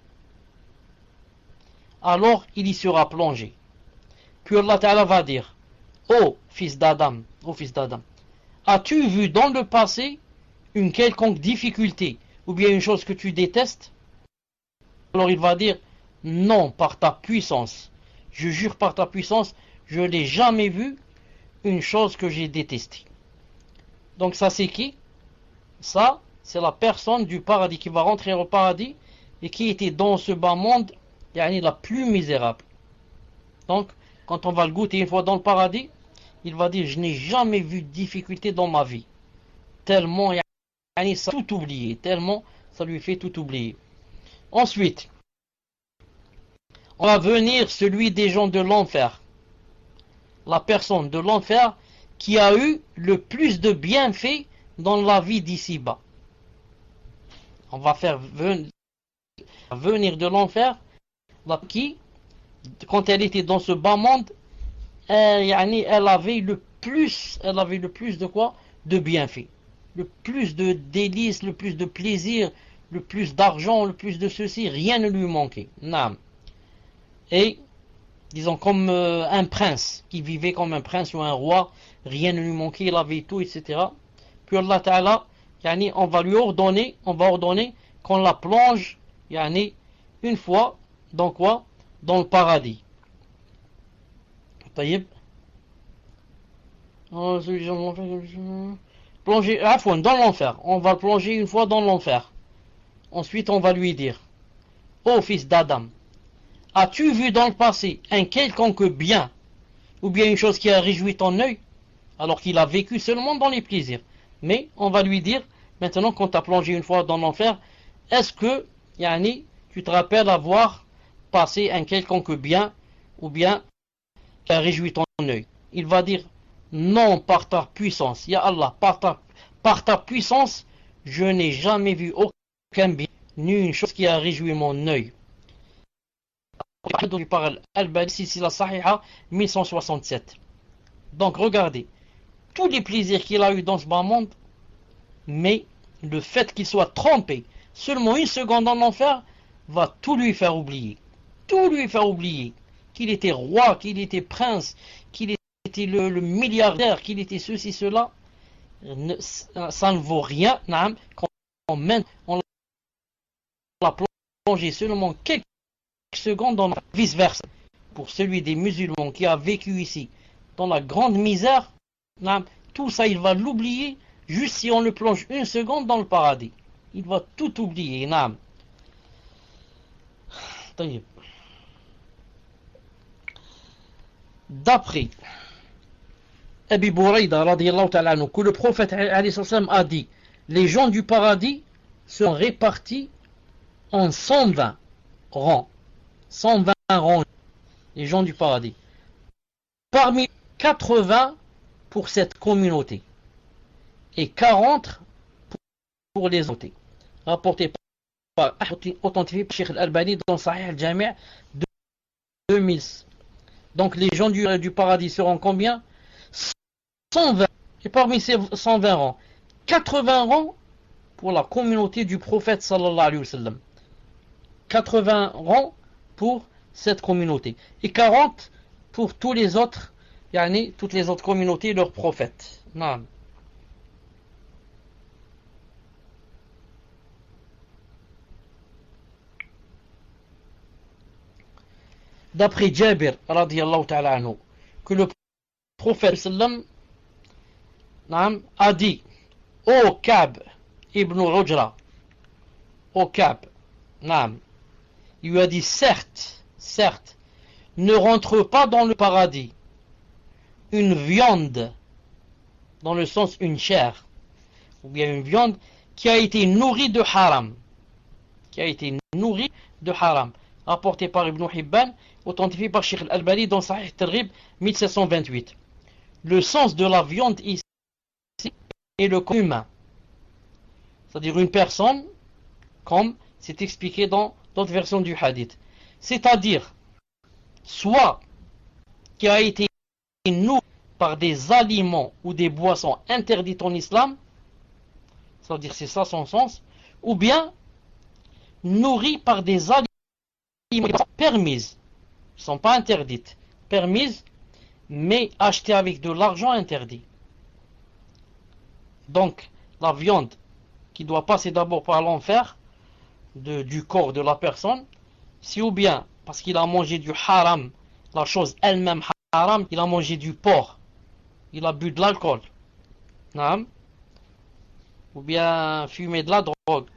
Alors il y sera plongé. Puis Allah Ta'ala va dire, ô fils d'Adam, as-tu vu dans le passé une quelconque difficulté ou bien une chose que tu détestes? Alors il va dire, non, par ta puissance, je jure par ta puissance, je n'ai jamais vu une chose que j'ai détestée. Donc ça c'est qui? Ça, c'est la personne du paradis qui va rentrer au paradis et qui était dans ce bas monde, la plus misérable. Donc, quand on va le goûter une fois dans le paradis, il va dire, je n'ai jamais vu de difficulté dans ma vie. Tellement, ça tout oublié, tellement ça lui fait tout oublier. Ensuite, on va venir celui des gens de l'enfer, la personne de l'enfer qui a eu le plus de bienfaits dans la vie d'ici-bas. On va faire venir de l'enfer qui, quand elle était dans ce bas monde, elle avait le plus de quoi? De bienfaits, le plus de délices, le plus de plaisir, le plus d'argent, le plus de ceci, rien ne lui manquait. Non. Et disons comme un prince qui vivait comme un prince ou un roi, rien ne lui manquait, il avait tout, etc. Puis Allah Ta'ala, on va ordonner qu'on la plonge une fois dans quoi? Dans le paradis. Taïb. Plonger dans l'enfer. On va le plonger une fois dans l'enfer. Ensuite on va lui dire: ô fils d'Adam, as-tu vu dans le passé un quelconque bien ou bien une chose qui a réjoui ton œil, alors qu'il a vécu seulement dans les plaisirs? Mais on va lui dire maintenant qu'on t'a plongé une fois dans l'enfer, est-ce que tu te rappelles avoir passé un quelconque bien ou bien qui a réjoui ton œil? Il va dire: non, par ta puissance, ya Allah, par ta puissance, je n'ai jamais vu aucun bien ni une chose qui a réjoui mon œil. Par Al-Bani, Silsila Sahiha 1167. Donc regardez, tous les plaisirs qu'il a eu dans ce bas monde, mais le fait qu'il soit trompé seulement une seconde en enfer va tout lui faire oublier. Tout lui faire oublier. Qu'il était roi, qu'il était prince, qu'il était le milliardaire, qu'il était ceci, cela. Ça ne vaut rien quand on l'a plongé seulement quelques secondes dans vice versa. Pour celui des musulmans qui a vécu ici dans la grande misère, tout ça il va l'oublier juste si on le plonge une seconde dans le paradis. Il va tout oublier. D'après Abi Bouraïda radiyallahu ta'ala anhu, que le prophète a dit: les gens du paradis seront répartis en 120 rangs. 120 rangs, les gens du paradis. Parmi 80 pour cette communauté et 40 pour les autres. Rapporté par authentifié par Cheikh Al-Albani dans Sahih Al-Jami' 2000. Donc les gens du paradis seront combien? 120. Et parmi ces 120 rangs, 80 rangs pour la communauté du prophète sallallahu alayhi wa sallam. 80 rangs pour cette communauté. Et 40 pour tous les autres, toutes les autres communautés, leurs prophètes. Non. D'après Jabir radiyallahu ta'ala anhu, que le prophète sallam a dit: ô Ka'b ibn Ujra, ô Ka'b, il lui a dit: certes, ne rentre pas dans le paradis une viande, dans le sens une chair, ou bien une viande qui a été nourrie de haram, rapporté par Ibn Hibban, authentifié par Cheikh Al-Albani dans Sahih Targhib 1728. Le sens de la viande ici est le corps humain, c'est-à-dire une personne, comme c'est expliqué dans d'autres versions du hadith, c'est-à-dire soit qui a été nourri par des aliments ou des boissons interdites en islam, c'est-à-dire c'est ça son sens, ou bien nourri par des aliments permises, ne sont pas interdites, permises, mais achetées avec de l'argent interdit. Donc la viande qui doit passer d'abord par l'enfer du corps de la personne, si ou bien parce qu'il a mangé du haram, la chose elle-même haram, il a mangé du porc, il a bu de l'alcool, ou bien fumé de la drogue.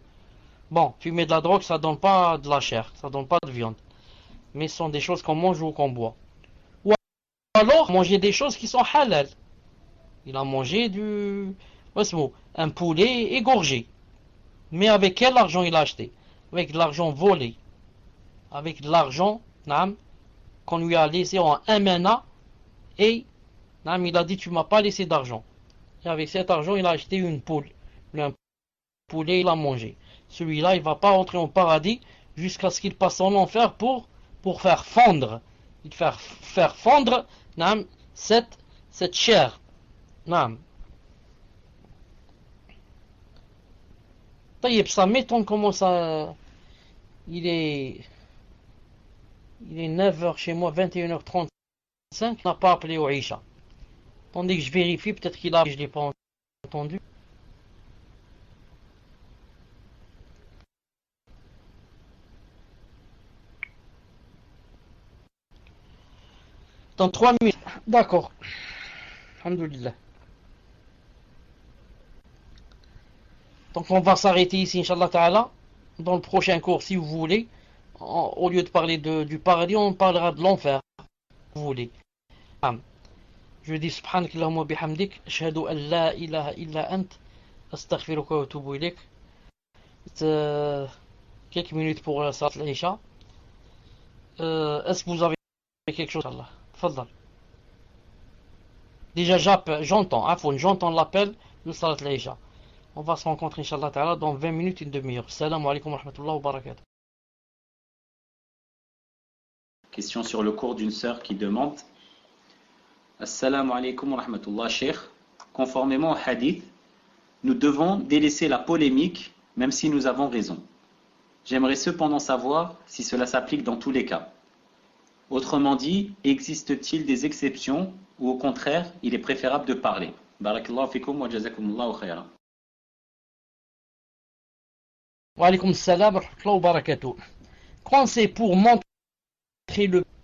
Bon, fumer de la drogue, ça donne pas de la chair, ça donne pas de viande, mais ce sont des choses qu'on mange ou qu'on boit. Ou alors manger des choses qui sont halal. Il a mangé un poulet égorgé, mais avec quel argent il a acheté? Avec de l'argent volé, avec de l'argent naam, qu'on lui a laissé en amana, et naam, il a dit tu m'as pas laissé d'argent. Et avec cet argent, il a acheté une poule. Un poulet, il a mangé. Celui-là, il ne va pas entrer au paradis jusqu'à ce qu'il passe en enfer pour faire fondre. Faire fondre naam, cette chair. Naam. Ça m'étonne comment ça. Il est 9h chez moi, 21h35. Il n'a pas appelé au Isha. Tandis que je vérifie, peut-être qu'il a. Je ne l'ai pas entendu. Dans 3 minutes. D'accord. Alhamdulillah. Donc on va s'arrêter ici, Inch'Allah Ta'ala. Dans le prochain cours, si vous voulez. Au lieu de parler du paradis, on parlera de l'enfer. Si vous voulez. Je dis subhanak Allahumma bihamdik. Ashhadu an la ilaha illa ant. Astaghfiruka wa atubu ilayk. Quelques minutes pour la salat al-Isha. Est-ce que vous avez quelque chose, Allah? Fadal. Déjà j'entends l'appel de salat al-Isha. On va se rencontrer Inch'Allah Ta'ala dans 20 minutes, une demi-heure. Salam alaikum wa rahmatullahi wa barakatuh. Question sur le cours d'une sœur qui demande: Assalamu alaikum wa rahmatullah, Cheikh. Conformément au hadith, nous devons délaisser la polémique même si nous avons raison. J'aimerais cependant savoir si cela s'applique dans tous les cas. Autrement dit, existe-t-il des exceptions ou au contraire, il est préférable de parler? Barakallahu fikum wa jazakumullahu khayran. Wa alaykum salam wa rahmatullahi wa barakatuh. Quand c'est pour montrer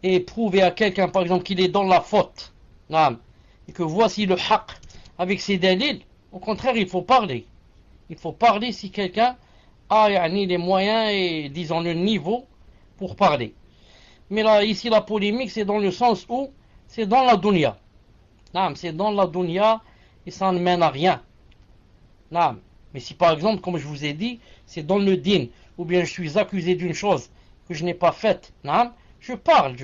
et prouver à quelqu'un, par exemple, qu'il est dans la faute, et que voici le haqq avec ses dalils, au contraire, il faut parler. Il faut parler si quelqu'un a les moyens et, disons, le niveau pour parler. Mais là, ici, la polémique, c'est dans le sens où c'est dans la dunya. C'est dans la dunya et ça ne mène à rien. Mais si, par exemple, comme je vous ai dit, c'est dans le din, ou bien je suis accusé d'une chose que je n'ai pas faite, je parle.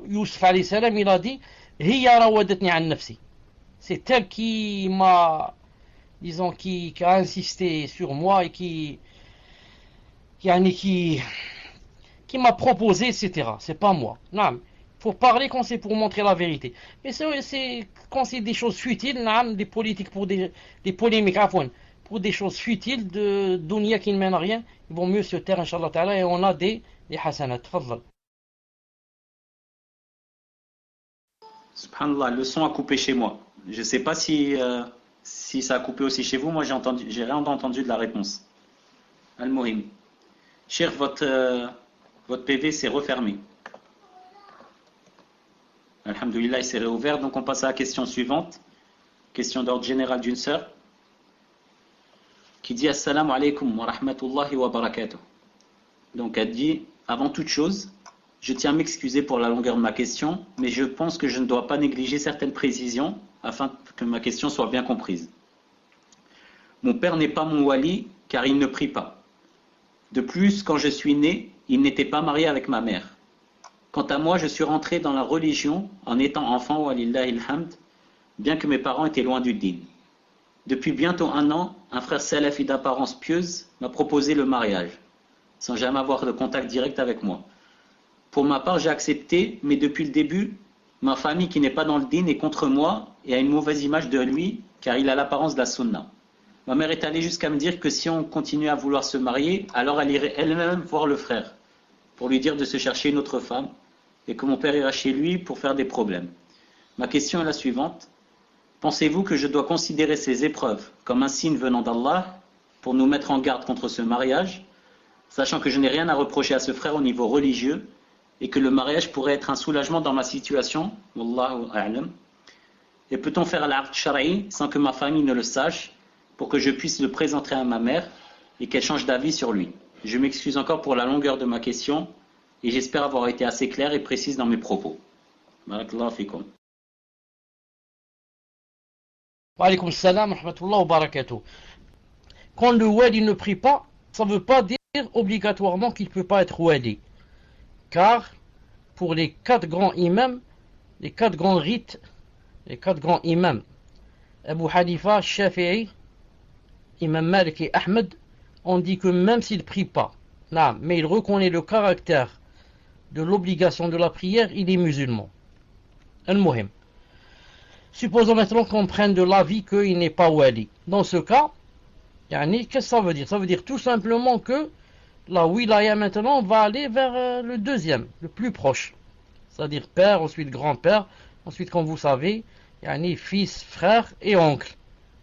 Youssef alayhi salam, il a dit Hiya rawadatni an nafsi. C'est elle qui m'a, disons, qui a insisté sur moi et qui m'a proposé, etc. C'est pas moi. Il faut parler quand c'est pour montrer la vérité. Mais c'est quand c'est des choses futiles, des politiques pour des polémiques, pour des choses futiles de dunya qui ne mènent à rien, ils vont mieux se taire, Inch'Allah Ta'ala, et on a des hasanat. Tfaddal. Subhanallah, le son a coupé chez moi. Je ne sais pas si ça a coupé aussi chez vous. Moi, j'ai rien entendu de la réponse. Al-Mohim. Cheikh, votre PV s'est refermé. Alhamdulillah, il s'est réouvert. Donc, on passe à la question suivante. Question d'ordre général d'une sœur qui dit Assalamu alaikum wa rahmatullahi wa barakatuh. Donc, elle dit: avant toute chose, je tiens à m'excuser pour la longueur de ma question, mais je pense que je ne dois pas négliger certaines précisions afin que ma question soit bien comprise. Mon père n'est pas mon wali car il ne prie pas. De plus, quand je suis né, il n'était pas marié avec ma mère. Quant à moi, je suis rentré dans la religion en étant enfant, walillahi alhamd, bien que mes parents étaient loin du din. Depuis bientôt 1 an, un frère salafi d'apparence pieuse m'a proposé le mariage, sans jamais avoir de contact direct avec moi. Pour ma part, j'ai accepté, mais depuis le début, ma famille qui n'est pas dans le din est contre moi et a une mauvaise image de lui, car il a l'apparence de la sunna. Ma mère est allée jusqu'à me dire que si on continuait à vouloir se marier, alors elle irait elle-même voir le frère, pour lui dire de se chercher une autre femme, et que mon père ira chez lui pour faire des problèmes. Ma question est la suivante. Pensez-vous que je dois considérer ces épreuves comme un signe venant d'Allah pour nous mettre en garde contre ce mariage, sachant que je n'ai rien à reprocher à ce frère au niveau religieux, et que le mariage pourrait être un soulagement dans ma situation, Wallahu a'lam. Et peut-on faire l'aqd shar'i sans que ma famille ne le sache, pour que je puisse le présenter à ma mère et qu'elle change d'avis sur lui? Je m'excuse encore pour la longueur de ma question et j'espère avoir été assez clair et précise dans mes propos. Barakallahu fikum. Wa alaykum salam wa rahmatullahi wa barakatuh. Quand le wali ne prie pas, ça ne veut pas dire obligatoirement qu'il ne peut pas être wali. Car pour les 4 grands imams, les 4 grands rites, les 4 grands imams, Abu Hanifa, Shafi'i, Imam Malik et Ahmed, on dit que même s'il ne prie pas, mais il reconnaît le caractère de l'obligation de la prière, il est musulman. Al-Muhim. Supposons maintenant qu'on prenne de l'avis qu'il n'est pas wali. Dans ce cas, qu'est-ce que ça veut dire? Ça veut dire tout simplement que la wilaya maintenant va aller vers le deuxième, le plus proche. C'est-à-dire père, ensuite grand-père, ensuite comme vous savez, fils, frère et oncle.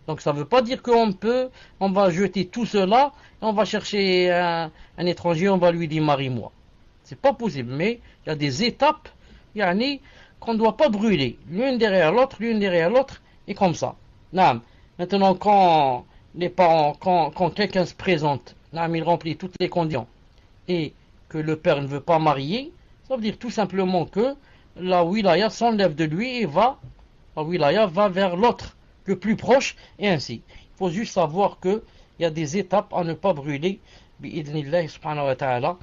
Donc ça ne veut pas dire on va jeter tout cela, et on va chercher un étranger, on va lui dire marie-moi. C'est pas possible, mais il y a des étapes, qu'on ne doit pas brûler, l'une derrière l'autre, et comme ça. Maintenant, quand quelqu'un se présente, il remplit toutes les conditions, et que le père ne veut pas marier, ça veut dire tout simplement que la wilaya s'enlève de lui et la wilaya va vers l'autre, le plus proche, et ainsi. Il faut juste savoir qu'il y a des étapes à ne pas brûler, bi'idhnillah subhanahu wa ta'ala,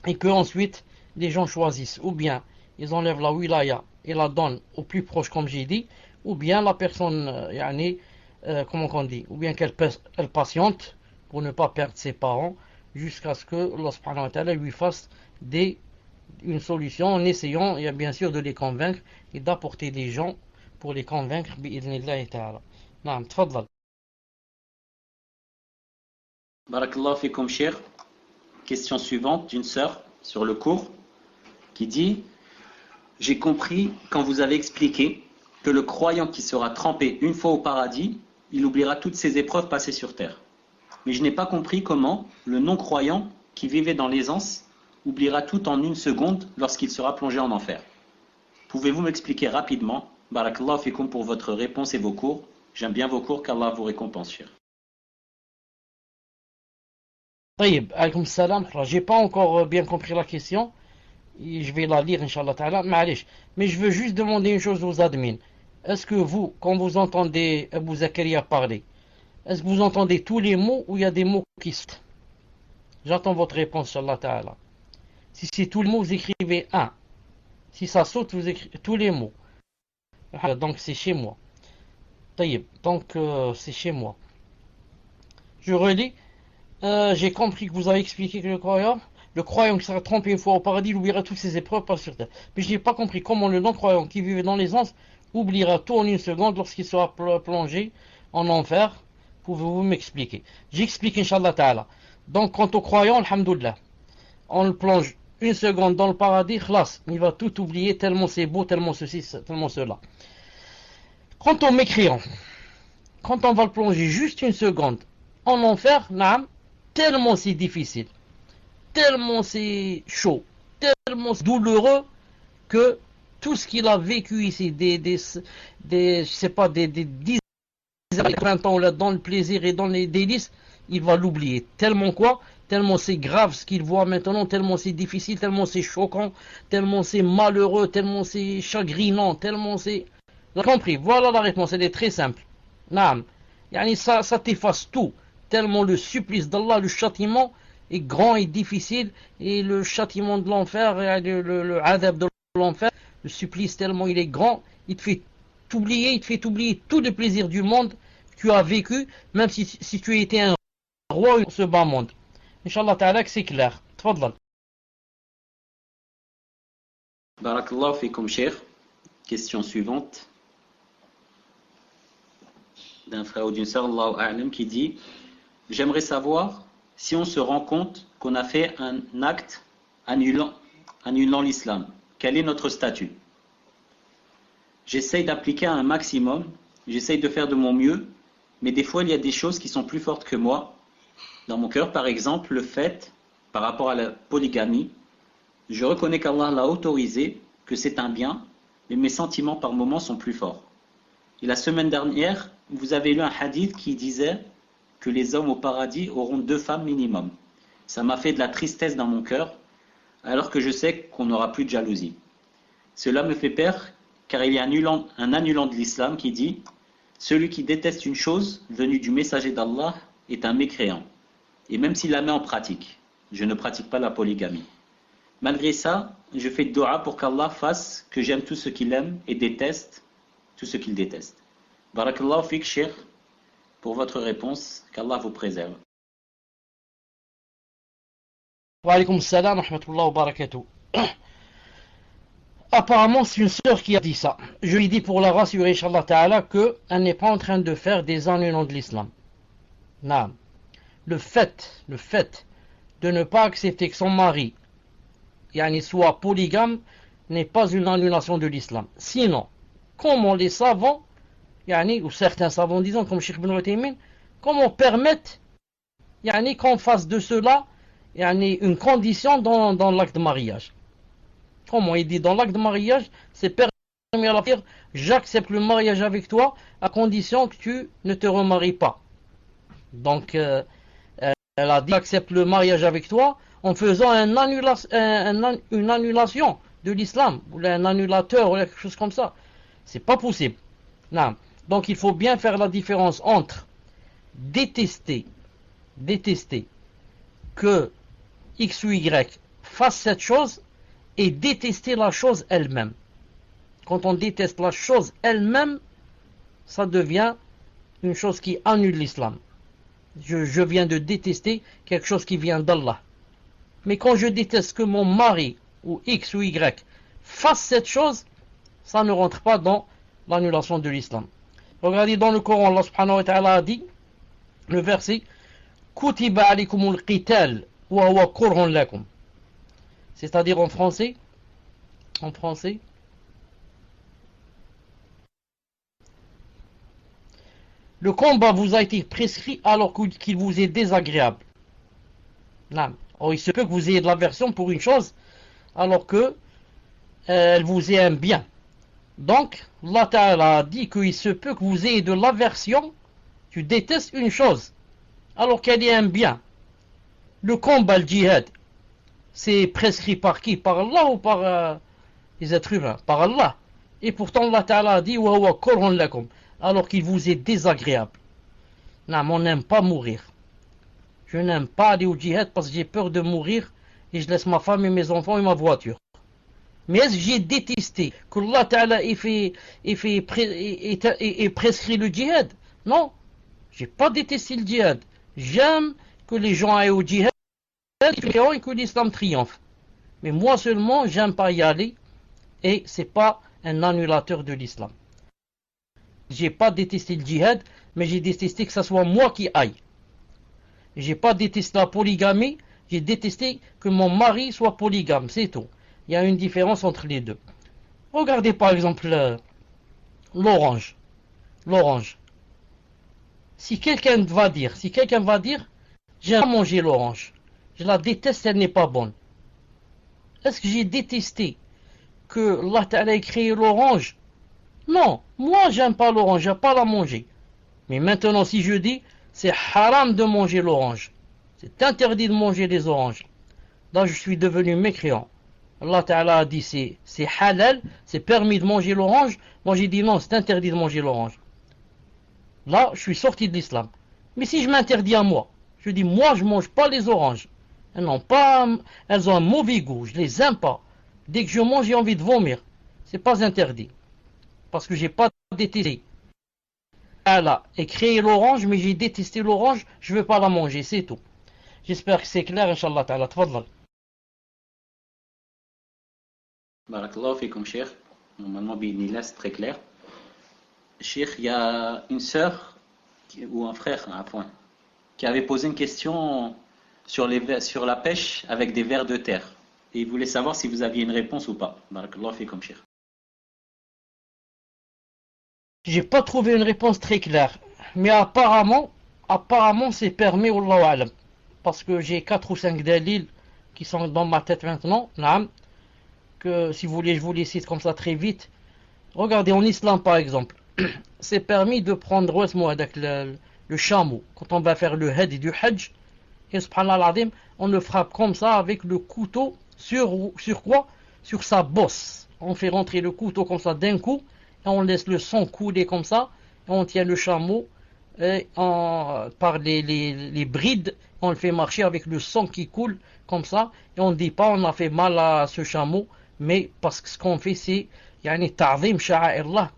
et que ensuite les gens choisissent, ou bien ils enlèvent la wilaya et la donnent au plus proche comme j'ai dit, ou bien la personne, comment on dit, ou bien qu'elle patiente pour ne pas perdre ses parents, jusqu'à ce que Allah subhanahu wa ta'ala lui fasse une solution en essayant, et bien sûr, de les convaincre et d'apporter des gens pour les convaincre, bi'idhnillahi ta'ala. Naam, tfaddal. Barakallahu fikum, cher. Question suivante d'une sœur sur le cours qui dit: j'ai compris quand vous avez expliqué que le croyant qui sera trempé une fois au paradis, il oubliera toutes ses épreuves passées sur terre. Mais je n'ai pas compris comment le non-croyant qui vivait dans l'aisance oubliera tout en une seconde lorsqu'il sera plongé en enfer. Pouvez-vous m'expliquer rapidement? Barakallahu fikum pour votre réponse et vos cours. J'aime bien vos cours, qu'Allah vous récompense, cher. Taïb, alaykoum salam. J'ai pas encore bien compris la question. Je vais la lire, Inch'Allah ta'ala. Mais je veux juste demander une chose aux admins. Est-ce que vous, quand vous entendez Abu Zakaria parler, est-ce que vous entendez tous les mots ou il y a des mots qui sautent? J'attends votre réponse, Inch'Allah ta'ala. Si c'est tous les mots, vous écrivez un. Si ça saute, vous écrivez tous les mots. Donc c'est chez moi. Taïb, donc c'est chez moi. Je relis. J'ai compris que vous avez expliqué que le croyant qui sera trompé une fois au paradis, il oubliera toutes ses épreuves pas sur terre. Mais je n'ai pas compris comment le non-croyant qui vivait dans l'aisance oubliera tout en une seconde lorsqu'il sera plongé en enfer. Pouvez-vous m'expliquer? J'explique, Inch'Allah ta'ala. Donc, quant au croyant, alhamdoulilah, on le plonge une seconde dans le paradis, khlas, il va tout oublier, tellement c'est beau, tellement ceci, tellement cela. Quant au mécréant, quand on va le plonger juste une seconde en enfer, tellement c'est difficile, tellement c'est chaud, tellement c'est douloureux, que tout ce qu'il a vécu ici, je sais pas, des 10 20 ans là, dans le plaisir et dans les délices, il va l'oublier. Tellement quoi? Tellement c'est grave ce qu'il voit maintenant, tellement c'est difficile, tellement c'est choquant, tellement c'est malheureux, tellement c'est chagrinant, tellement c'est... Vous avez compris? Voilà la réponse, elle est très simple. Naam. Ça t'efface tout. Tellement le supplice d'Allah, le châtiment est grand et difficile, et le châtiment de l'enfer, le adab de l'enfer, le supplice tellement il est grand, il te fait oublier tout le plaisir du monde que tu as vécu, même si tu étais un roi dans ce bas monde. Inch'Allah ta'ala que c'est clair. Tfadlal. Barakallahu fikum, cher. Question suivante d'un frère ou d'une sœur, Allahu a'lam, qui dit: j'aimerais savoir si on se rend compte qu'on a fait un acte annulant l'islam. Quel est notre statut? J'essaye d'appliquer un maximum, j'essaye de faire de mon mieux, mais des fois il y a des choses qui sont plus fortes que moi. Dans mon cœur, par exemple, le fait, par rapport à la polygamie, je reconnais qu'Allah l'a autorisé, que c'est un bien, mais mes sentiments par moments sont plus forts. Et la semaine dernière, vous avez lu un hadith qui disait que les hommes au paradis auront 2 femmes minimum. Ça m'a fait de la tristesse dans mon cœur, alors que je sais qu'on n'aura plus de jalousie. Cela me fait peur, car il y a un annulant de l'islam qui dit: celui qui déteste une chose venue du messager d'Allah est un mécréant. Et même s'il la met en pratique, je ne pratique pas la polygamie. Malgré ça, je fais dua pour qu'Allah fasse que j'aime tout ce qu'il aime et déteste tout ce qu'il déteste. Barakallahu fik, Cheikh, pour votre réponse. Qu'Allah vous préserve. Wa alaykoum salam wa rahmatullahi wa barakatuh. Apparemment, c'est une sœur qui a dit ça. Je lui dis pour la rassurer, Inch'Allah Ta'ala, qu'elle n'est pas en train de faire des annulations de l'islam. Non. Le fait de ne pas accepter que son mari soit polygame n'est pas une annulation de l'islam. Sinon, comment les savants, ou certains savants disons, comme Cheikh Ibn Uthaymin, comment permettre qu'on fasse de cela une condition dans l'acte de mariage. Comment il dit dans l'acte de mariage, c'est permis à la fille, j'accepte le mariage avec toi à condition que tu ne te remaries pas. Donc, elle a dit j'accepte le mariage avec toi en faisant une annulation de l'islam, ou un annulateur, ou quelque chose comme ça. C'est pas possible. Non. Donc il faut bien faire la différence entre détester que X ou Y fasse cette chose et détester la chose elle-même. Quand on déteste la chose elle-même, ça devient une chose qui annule l'islam. Je viens de détester quelque chose qui vient d'Allah. Mais quand je déteste que mon mari ou X ou Y fasse cette chose, ça ne rentre pas dans l'annulation de l'islam. Regardez dans le Coran, Allah subhanahu wa ta'ala a dit, le verset Kutiba alaykumul qital wa huwa kurhun lakum. C'est-à-dire en français, le combat vous a été prescrit alors qu'il vous est désagréable. Non. Or, il se peut que vous ayez de l'aversion pour une chose alors que elle vous est un bien. Donc, Allah Ta'ala a dit qu'il se peut que vous ayez de l'aversion, tu détestes une chose alors qu'elle est un bien. Le combat, le djihad, c'est prescrit par qui? Par Allah ou par les êtres humains? Par Allah. Et pourtant, Allah Ta'ala a dit wa huwa kurhun lakum, alors qu'il vous est désagréable. Non, mais on n'aime pas mourir. Je n'aime pas aller au djihad parce que j'ai peur de mourir et je laisse ma femme et mes enfants et ma voiture. Mais est-ce que j'ai détesté que Allah Ta'ala ait prescrit le djihad? Non, j'ai pas détesté le djihad. J'aime que les gens aillent au djihad et que l'islam triomphe. Mais moi seulement, j'aime pas y aller et c'est pas un annulateur de l'islam. J'ai pas détesté le djihad, mais j'ai détesté que ce soit moi qui aille. J'ai pas détesté la polygamie, j'ai détesté que mon mari soit polygame, c'est tout. Il y a une différence entre les deux. Regardez par exemple l'orange. L'orange. Si quelqu'un va dire, j'aime manger l'orange, je la déteste, elle n'est pas bonne. Est-ce que j'ai détesté que Allah Ta'ala ait créé l'orange? Non, moi j'aime pas l'orange, j'aime pas la manger. Mais maintenant si je dis, c'est haram de manger l'orange, c'est interdit de manger les oranges, là je suis devenu mécréant. Allah Ta'ala a dit c'est halal, c'est permis de manger l'orange, moi j'ai dit non, c'est interdit de manger l'orange. Là je suis sorti de l'islam. Mais si je m'interdis à moi, je dis moi je mange pas les oranges, elles ont un mauvais goût, je les aime pas. Dès que je mange j'ai envie de vomir, c'est pas interdit. Parce que j'ai pas détesté. Allah a créé l'orange, mais j'ai détesté l'orange, je veux pas la manger, c'est tout. J'espère que c'est clair, Inch'Allah Ta'ala. Tfadlal. Barakallahu fikum, Cheikh. Normalement, c'est très clair. Cheikh, il y a une sœur ou un frère, un point, qui avait posé une question sur la pêche avec des vers de terre. Et il voulait savoir si vous aviez une réponse ou pas. Barakallahu fikum, Cheikh. J'ai pas trouvé une réponse très claire. Mais apparemment c'est permis, Wallahu a'lam. Parce que j'ai 4 ou 5 dalils qui sont dans ma tête maintenant. Que si vous voulez, je vous les cite comme ça très vite. Regardez, en islam par exemple, c'est permis de prendre le chameau. Quand on va faire le hadi du hajj, et subhanallah, on le frappe comme ça avec le couteau sur quoi? Sur sa bosse. On fait rentrer le couteau comme ça d'un coup, et on laisse le sang couler comme ça, et on tient le chameau et par les brides, on le fait marcher avec le sang qui coule comme ça, et on ne dit pas on a fait mal à ce chameau, mais parce que ce qu'on fait c'est yani ta'zim sha'airullah,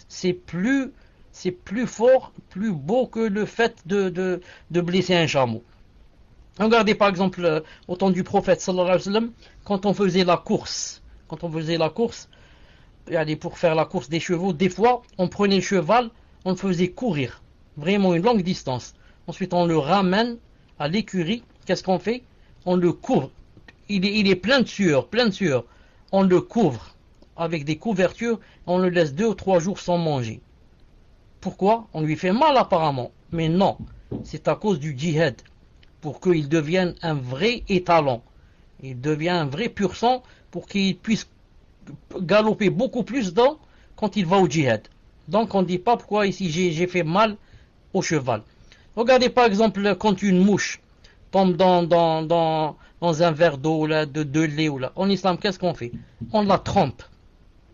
c'est plus fort, plus beau que le fait de blesser un chameau. Regardez par exemple au temps du prophète sallallahu alayhi wa sallam, quand on faisait la course, pour faire la course des chevaux, des fois on prenait le cheval, on le faisait courir, vraiment une longue distance. Ensuite on le ramène à l'écurie, qu'est-ce qu'on fait? On le couvre, il est plein de sueur, on le couvre avec des couvertures, on le laisse 2 ou 3 jours sans manger. Pourquoi? On lui fait mal apparemment, mais non, c'est à cause du djihad, pour qu'il devienne un vrai étalon, il devient un vrai pur sang, pour qu'il puisse galoper beaucoup plus quand il va au djihad. Donc on ne dit pas pourquoi ici j'ai fait mal au cheval. Regardez par exemple quand une mouche tombe dans un verre d'eau, de lait ou là. En islam, qu'est-ce qu'on fait? On la trempe.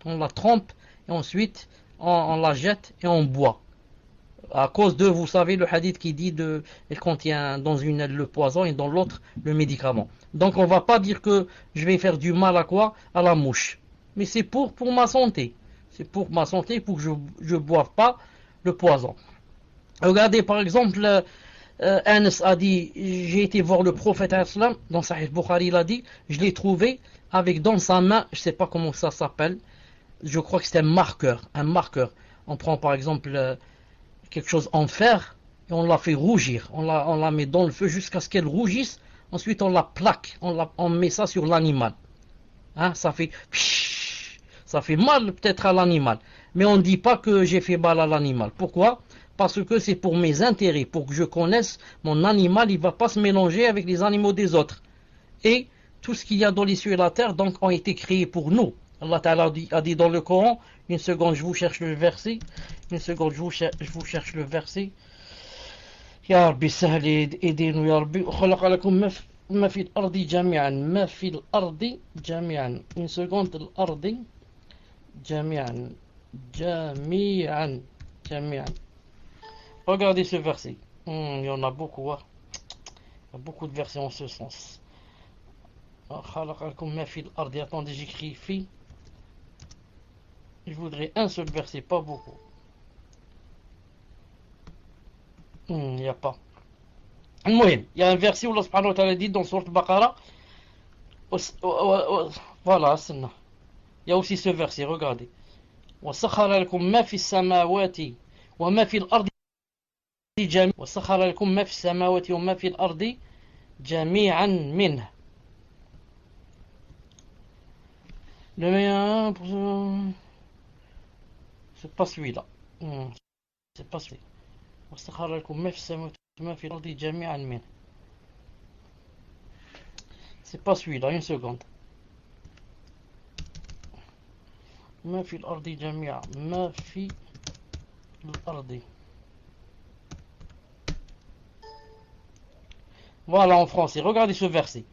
Et ensuite on la jette et on boit. À cause de, vous savez, le hadith qui dit elle contient dans une aile le poison et dans l'autre le médicament. Donc on ne va pas dire que je vais faire du mal à quoi? À la mouche. Mais c'est pour ma santé. C'est pour ma santé, pour que je ne boive pas le poison. Regardez par exemple, Anas a dit, j'ai été voir le prophète dans Sahih Bukhari, il a dit, je l'ai trouvé avec dans sa main, je ne sais pas comment ça s'appelle, je crois que c'est un marqueur. On prend par exemple quelque chose en fer et on la fait rougir, on la met dans le feu jusqu'à ce qu'elle rougisse, ensuite on la plaque, on met ça sur l'animal. Hein, ça fait mal peut-être à l'animal, mais on ne dit pas que j'ai fait mal à l'animal. Pourquoi? Parce que c'est pour mes intérêts, pour que je connaisse mon animal, il ne va pas se mélanger avec les animaux des autres. Et tout ce qu'il y a dans les cieux et la terre donc ont été créés pour nous. Allah Ta'ala a dit dans le Coran, une seconde je vous cherche le verset, Ya Rabbi sahl aidez-nous Ya Rabbi, khalaqa lakum ma fi al-ardi jami'an, une seconde, al-ardi jami'an. Regardez ce verset. Il y en a beaucoup. Hein. Il y a beaucoup de versets en ce sens. Attendez, j'écris fi. Je voudrais un seul verset, pas beaucoup. Il n'y a pas. Il y a un verset où Allah subhanahu wa ta'ala dit dans Sourate Baqara. Voilà, c'est ça. Il y a aussi ce verset, regardez. وَسَخَرَ لَكُم مَا فِي السَّمَاوَاتِ وَمَا فِي الْأَرْضِ جَمِيعًا وَسَخَرَ لَكُم مَا فِي السَّمَاوَاتِ وَمَا فِي الْأَرْضِ جَمِيعًا مِنْهُ. Le meilleur, c'est pas celui-là. C'est pas celui-là. وَسَخَرَ لَكُم مَا فِي السَّمَاوَاتِ وَمَا فِي الْأَرْضِ جَمِيعًا مِنْهُ. C'est pas celui-là, une seconde. ما في الأرض جميعا ما في الأرض. Voilà en français, regardez ce verset.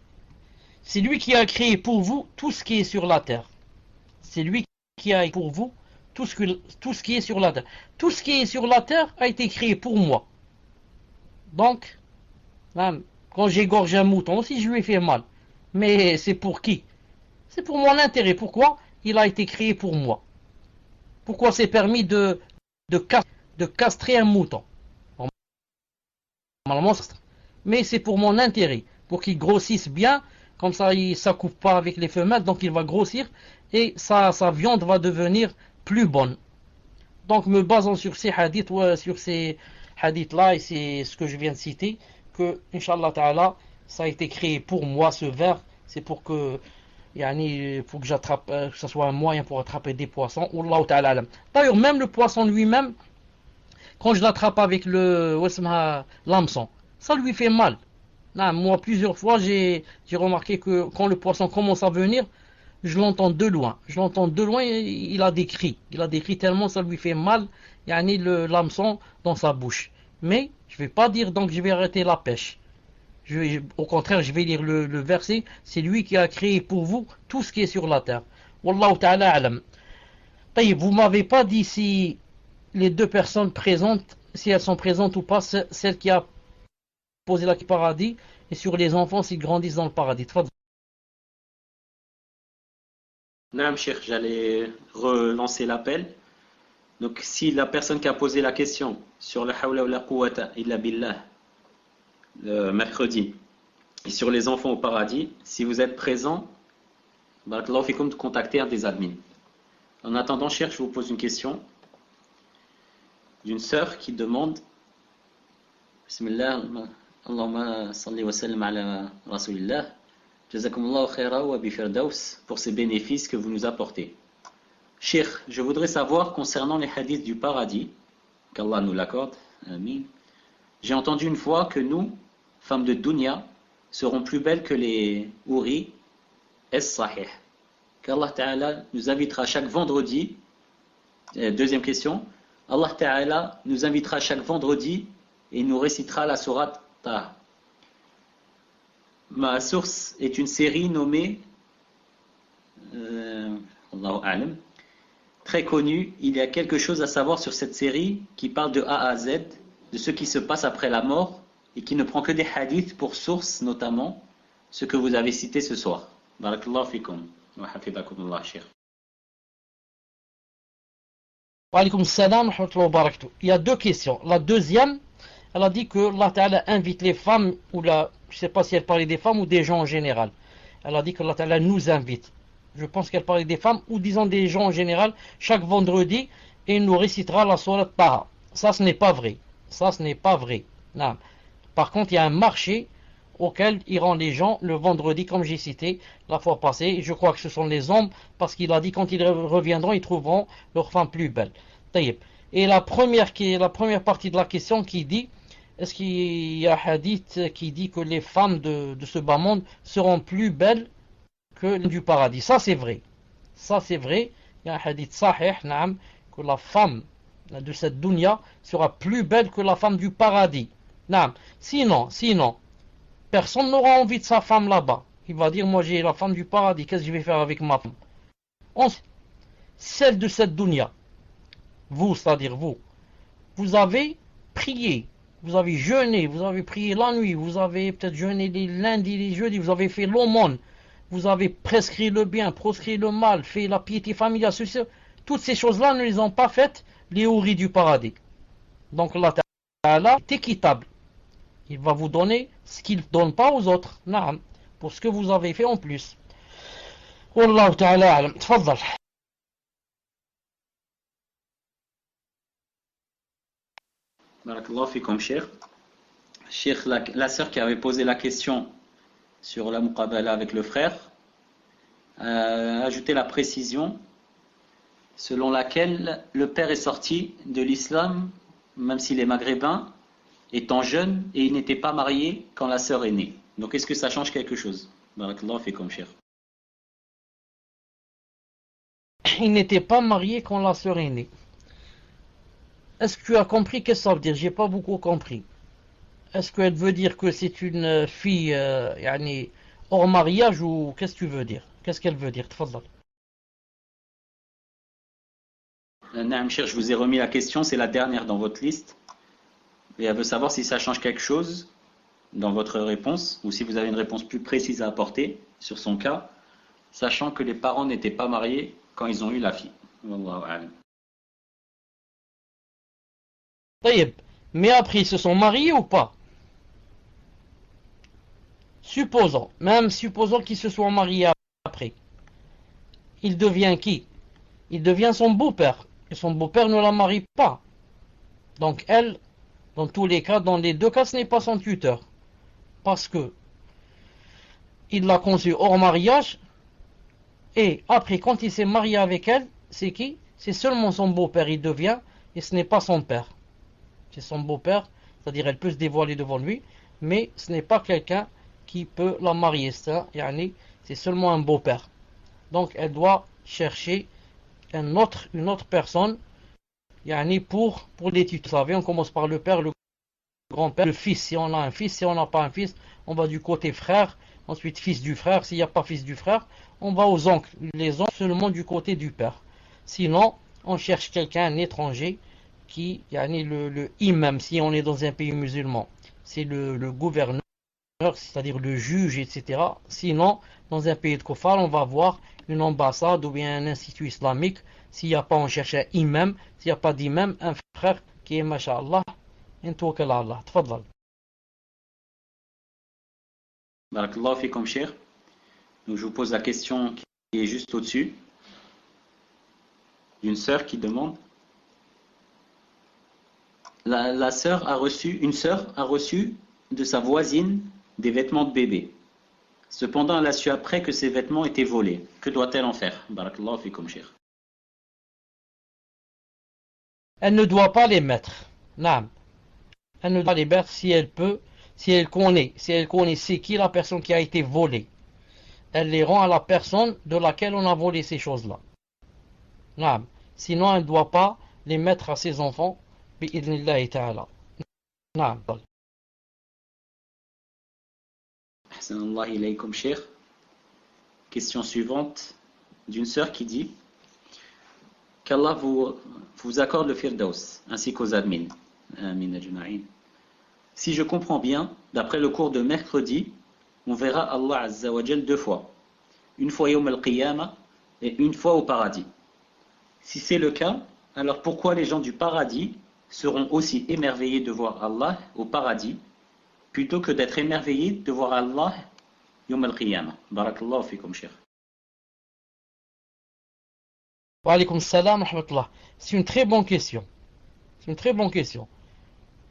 C'est lui qui a créé pour vous tout ce qui est sur la terre. C'est lui qui a créé pour vous tout ce qui est sur la terre. Tout ce qui est sur la terre a été créé pour moi. Donc, quand j'égorge un mouton aussi, je lui ai fait mal. Mais c'est pour qui? C'est pour mon intérêt. Pourquoi? Il a été créé pour moi. Pourquoi c'est permis de castrer un mouton? Normalement, mais c'est pour mon intérêt, pour qu'il grossisse bien, comme ça il ne s'accoupe pas avec les femelles, donc il va grossir et sa viande va devenir plus bonne. Donc me basant sur ces hadiths là, et c'est ce que je viens de citer, que Inch'Allah Ta'ala, ça a été créé pour moi ce verre, c'est pour que faut que j'attrape, que ce soit un moyen pour attraper des poissons. Wallahu ta'ala alam. D'ailleurs, même le poisson lui-même, quand je l'attrape avec l'hameçon, ça lui fait mal. Là, moi, plusieurs fois, j'ai remarqué que quand le poisson commence à venir, je l'entends de loin. Il a des cris. Tellement ça lui fait mal, l'hameçon dans sa bouche. Mais, je ne vais pas dire donc je vais arrêter la pêche. Au contraire, je vais lire le verset. C'est lui qui a créé pour vous tout ce qui est sur la terre. Wallahu ta'ala alam. Vous m'avez pas dit si les deux personnes présentes si elles sont présentes ou pas, celle qui a posé la question paradis, et sur les enfants s'ils grandissent dans le paradis. Naam, Cheikh, j'allais relancer l'appel. Donc, si la personne qui a posé la question sur la hawla wa la quwwata illa billah, le mercredi, et sur les enfants au paradis, si vous êtes présent, barakallahu fikum, de contacter un des admins. En attendant, Cheikh, je vous pose une question d'une sœur qui demande Bismillah, Allahumma salli wa sallim ala Rasulillah, Jazakumullahu khaira wa bifirdaus, pour ces bénéfices que vous nous apportez. Cheikh, je voudrais savoir concernant les hadiths du paradis, qu'Allah nous l'accorde, amin. J'ai entendu une fois que nous, femmes de dunya, seront plus belles que les houris es-sahih. Qu'Allah Ta'ala nous invitera chaque vendredi. Deuxième question. Allah Ta'ala nous invitera chaque vendredi et nous récitera la sourate Taha. Ma source est une série nommée Allahu A'lam, très connue. Il y a quelque chose à savoir sur cette série qui parle de A à Z, de ce qui se passe après la mort et qui ne prend que des hadiths pour source, notamment ce que vous avez cité ce soir. Barakallahu fikum wa hafidakumullah, Cheikh. Wa alaykum salam wa rahmatullahi wa barakatuh. Il y a deux questions. La deuxième, elle a dit que Allah Ta'ala invite les femmes, ou je ne sais pas si elle parlait des femmes ou des gens en général. Elle a dit que Allah Ta'ala nous invite. Je pense qu'elle parlait des femmes, ou disons des gens en général, chaque vendredi, et il nous récitera la sourate Taha. Ça, ce n'est pas vrai. Ça, ce n'est pas vrai. Non. Par contre, il y a un marché auquel iront les gens le vendredi, comme j'ai cité la fois passée. Je crois que ce sont les hommes, parce qu'il a dit quand ils reviendront, ils trouveront leurs femmes plus belles. Et la première partie de la question qui dit, est-ce qu'il y a un hadith qui dit que les femmes de ce bas monde seront plus belles que du paradis? Ça c'est vrai. Ça c'est vrai. Il y a un hadith sahih, naam, que la femme de cette dunya sera plus belle que la femme du paradis. Naam. Sinon, personne n'aura envie de sa femme là-bas. Il va dire, moi j'ai la femme du paradis, qu'est-ce que je vais faire avec ma femme? Celle de cette dunya, vous, c'est-à-dire vous avez prié, vous avez jeûné, vous avez prié la nuit, vous avez peut-être jeûné les lundis, les jeudis, vous avez fait l'aumône, vous avez prescrit le bien, proscrit le mal, fait la piété familiale, toutes ces choses-là ne les ont pas faites les houris du paradis. Donc Allah Ta'ala est équitable. Il va vous donner ce qu'il ne donne pas aux autres, naam, pour ce que vous avez fait en plus. Wallahu Ta'ala a'lam. Tfaddal. Barakallahu fikum, Cheikh. Cheikh, la sœur qui avait posé la question sur la muqabala avec le frère, a ajouté la précision selon laquelle le père est sorti de l'islam, même s'il est maghrébin, étant jeune, et il n'était pas marié quand la sœur est née. Donc est-ce que ça change quelque chose? Barakallahu fikum, Cheikh. Il n'était pas marié quand la sœur est née. Est-ce que tu as compris qu'est-ce que ça veut dire? J'ai pas beaucoup compris. Est-ce qu'elle veut dire que c'est une fille hors mariage, ou qu'est-ce que tu veux dire? Qu'est-ce qu'elle veut dire? Tfaddal. Naam, Cheikh, je vous ai remis la question, c'est la dernière dans votre liste. Et elle veut savoir si ça change quelque chose dans votre réponse, ou si vous avez une réponse plus précise à apporter sur son cas, sachant que les parents n'étaient pas mariés quand ils ont eu la fille. Wallahu a'lam. Mais après, ils se sont mariés ou pas? Supposons qu'ils se soient mariés après. Il devient qui? Il devient son beau-père. Et son beau-père ne la marie pas. Donc elle, dans tous les cas, dans les deux cas, ce n'est pas son tuteur. Parce que il l'a conçue hors mariage. Et après, quand il s'est marié avec elle, c'est qui? C'est seulement son beau-père, il devient, et ce n'est pas son père. C'est son beau-père, c'est-à-dire elle peut se dévoiler devant lui, mais ce n'est pas quelqu'un qui peut la marier. C'est seulement un beau-père. Donc elle doit chercher une autre personne pour les tuteurs. Vous savez, on commence par le père, le grand-père, le fils. Si on a un fils, si on n'a pas un fils, on va du côté frère, ensuite fils du frère. S'il n'y a pas fils du frère, on va aux oncles. Les oncles seulement du côté du père. Sinon, on cherche quelqu'un, un étranger, qui, yani le imam, si on est dans un pays musulman, c'est le gouverneur, c'est-à-dire le juge, etc. Sinon, dans un pays de Kufar, on va voir une ambassade ou bien un institut islamique. S'il n'y a pas, on cherche un imam. S'il n'y a pas d'imam, un frère qui est, masha'Allah, intoukal Allah. Tfadlal. Barakallahu fikum, cher. Donc je vous pose la question qui est juste au-dessus d'une sœur qui demande. Une sœur a reçu de sa voisine des vêtements de bébé. Cependant, elle a su après que ces vêtements étaient volés. Que doit-elle en faire? Barakallahu fikum, cher. Elle ne doit pas les mettre. Naam. Elle ne doit pas les mettre si elle peut, si elle connaît c'est qui la personne qui a été volée. Elle les rend à la personne de laquelle on a volé ces choses-là. Naam. Sinon, elle ne doit pas les mettre à ses enfants. Bi'idhnillahi ta'ala. Naam. Ahsanallah ilaykum, cher. Question suivante d'une sœur qui dit qu'Allah vous accorde le firdaus ainsi qu'aux admins. Amin ajma'in. Si je comprends bien, d'après le cours de mercredi, on verra Allah Azza wa Jal 2 fois. Une fois Yawm al-Qiyamah et une fois au paradis. Si c'est le cas, alors pourquoi les gens du paradis seront aussi émerveillés de voir Allah au paradis plutôt que d'être émerveillés de voir Allah Yawm al-Qiyamah? Barakallahu fikum, cher. Wa alaykum salam wa rahmatullah. C'est une très bonne question. C'est une très bonne question.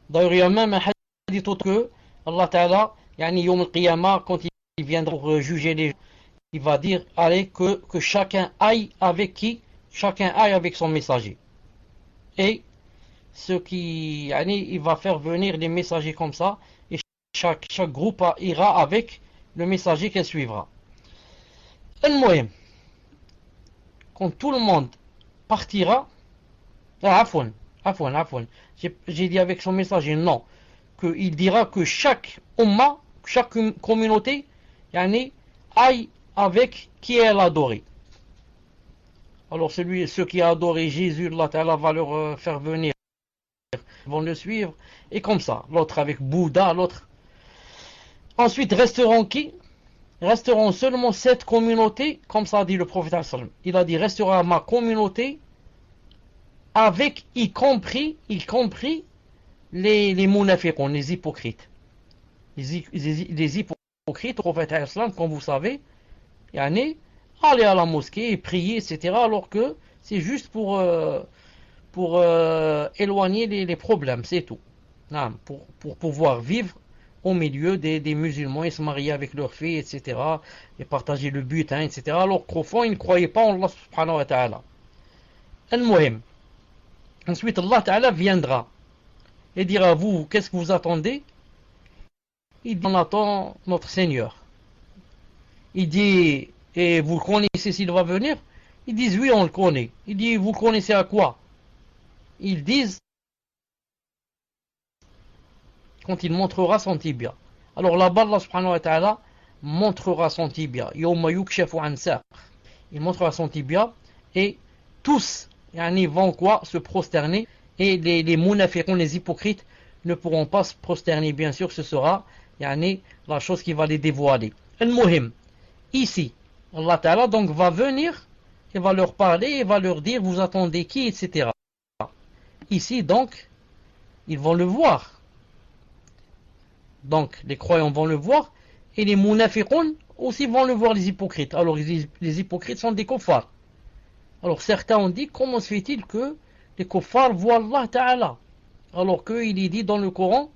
D'ailleurs, il y a même un hadith autre que Allah Ta'ala, yani Yawm al-Qiyamah, quand il viendra pour juger les gens, il va dire, allez, que chacun aille avec qui? Chacun aille avec son messager. Et ce qui, yani, il va faire venir les messagers comme ça, et chaque groupe ira avec le messager qu'elle suivra. Al-Muhim, quand tout le monde partira, Afwan, j'ai dit avec son messager, non, qu'il dira que chaque umma, chaque communauté, yani, aille avec qui elle a adoré. Alors ceux qui ont adoré Jésus, Allah Ta'ala va leur faire venir, vont le suivre, et comme ça, l'autre avec Bouddha, l'autre. Ensuite, resteront qui? Resteront seulement 7 communautés, comme ça a dit le prophète. Il a dit, restera ma communauté, avec, y compris les munafiqun, les hypocrites. Les hypocrites, le prophète, comme vous savez, yani, aller à la mosquée et prier, etc. Alors que c'est juste pour éloigner les problèmes, c'est tout. Non, pour pouvoir vivre au milieu des musulmans et se marier avec leurs filles, etc. Et partager le butin, etc. Alors qu'au fond, ils ne croyaient pas en Allah subhanahu wa ta'ala. Al-Muhim. Ensuite, Allah ta'ala viendra et dira, vous, qu'est-ce que vous attendez? Il dit, on attend notre Seigneur. Il dit, et vous le connaissez s'il va venir? Ils disent, oui, on le connaît. Il dit, vous le connaissez à quoi? Ils disent, quand il montrera son tibia. Alors là-bas, Allah subhanahu wa ta'ala montrera son tibia. Yawma yukshafu an saq. Il montrera son tibia et tous, yani, vont quoi? Se prosterner. Et les munafiqun, les hypocrites, ne pourront pas se prosterner. Bien sûr, ce sera, yani, la chose qui va les dévoiler. Al-Muhim. Ici, Allah Ta'ala donc va venir et va leur parler et va leur dire vous attendez qui, etc. Ici donc, ils vont le voir. Donc, les croyants vont le voir et les munafiqun aussi vont le voir, les hypocrites. Alors, les hypocrites sont des kuffars. Alors, certains ont dit comment se fait-il que les kuffars voient Allah Ta'ala alors qu'il est dit dans le Coran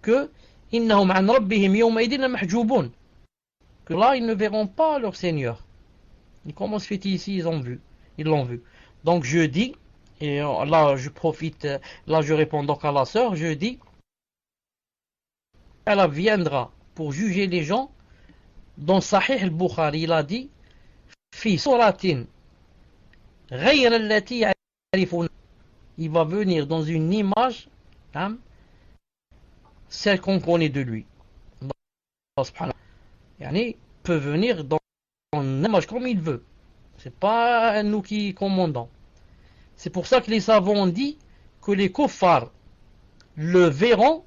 que innahum an rabbihim yawma idin mahjubun, que là, ils ne verront pas leur Seigneur. Et comment se fait-il ici? Ils l'ont vu. Donc je dis, et là je profite, là je réponds donc à la sœur, je dis, elle viendra pour juger les gens. Dans Sahih al-Bukhari, il a dit, fi suratin ghayra allati ya'rifun. Il va venir dans une image, hein, celle qu'on connaît de lui. Yani, peut venir dans une image comme il veut. C'est pas nous qui commandons. C'est pour ça que les savants ont dit que les kuffars le verront,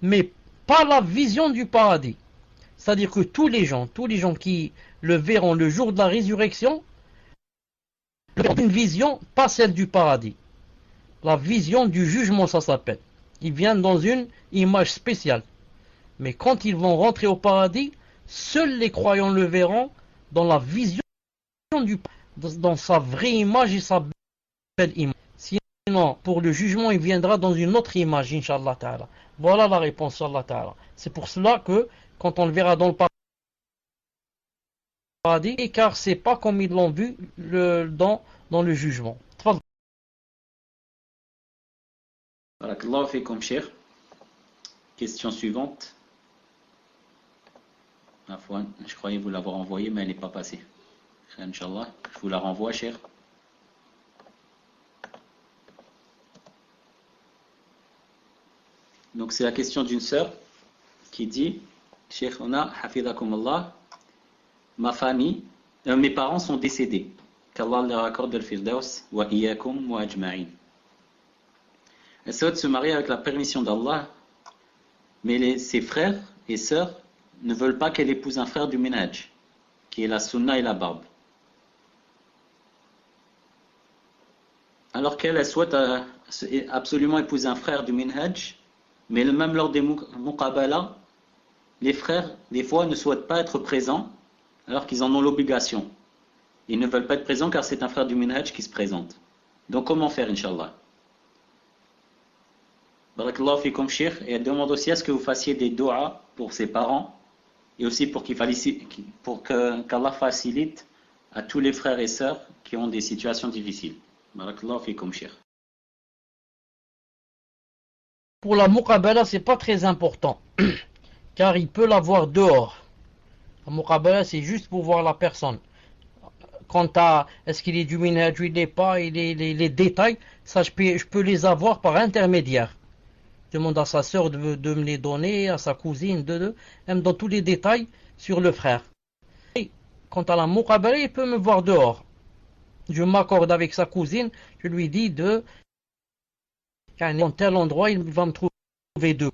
mais pas la vision du paradis. C'est-à-dire que tous les gens qui le verront le jour de la résurrection, une vision, pas celle du paradis. La vision du jugement, ça s'appelle. Ils viennent dans une image spéciale. Mais quand ils vont rentrer au paradis, seuls les croyants le verront dans la vision dans sa vraie image et sa belle image. Sinon, pour le jugement, il viendra dans une autre image, Inch'Allah Ta'ala. Voilà la réponse, Inch'Allah Ta'ala. C'est pour cela que, quand on le verra dans le paradis, car c'est pas comme ils l'ont vu dans le jugement. Barakallahu fikum, Cheikh. Question suivante. Je croyais vous l'avoir envoyée, mais elle n'est pas passée. Inch'Allah, je vous la renvoie, Cheikh. Donc c'est la question d'une sœur qui dit: Sheikhuna, hafidhakum Allah, ma famille, mes parents sont décédés. Qu'Allah leur accorde le firdaus, wa iyyakum wa ajma'in. Elle souhaite se marier avec la permission d'Allah, mais ses frères et sœurs ne veulent pas qu'elle épouse un frère du minhaj, qui est la sunna et la barbe. Alors qu'elle souhaite absolument épouser un frère du minhaj, mais même lors des muqabala, les frères, des fois, ne souhaitent pas être présents, alors qu'ils en ont l'obligation. Ils ne veulent pas être présents car c'est un frère du minhaj qui se présente. Donc comment faire, Inch'Allah? Barakallahu fikum, Cheikh. Et elle demande aussi à ce que vous fassiez des doigts pour ses parents, et aussi pour qu'Allah facilite à tous les frères et sœurs qui ont des situations difficiles. Barakallahu fikum, Cheikh. Pour la muqabala, c'est pas très important, car il peut l'avoir dehors. La muqabala, c'est juste pour voir la personne. Quant à est-ce qu'il est du minhaj ou il n'est pas, et les détails, ça je peux les avoir par intermédiaire. Je demande à sa sœur de me les donner, à sa cousine, même dans tous les détails sur le frère. Et quant à la muqabala, il peut me voir dehors. Je m'accorde avec sa cousine, je lui dis dans tel endroit, il va me trouver deux.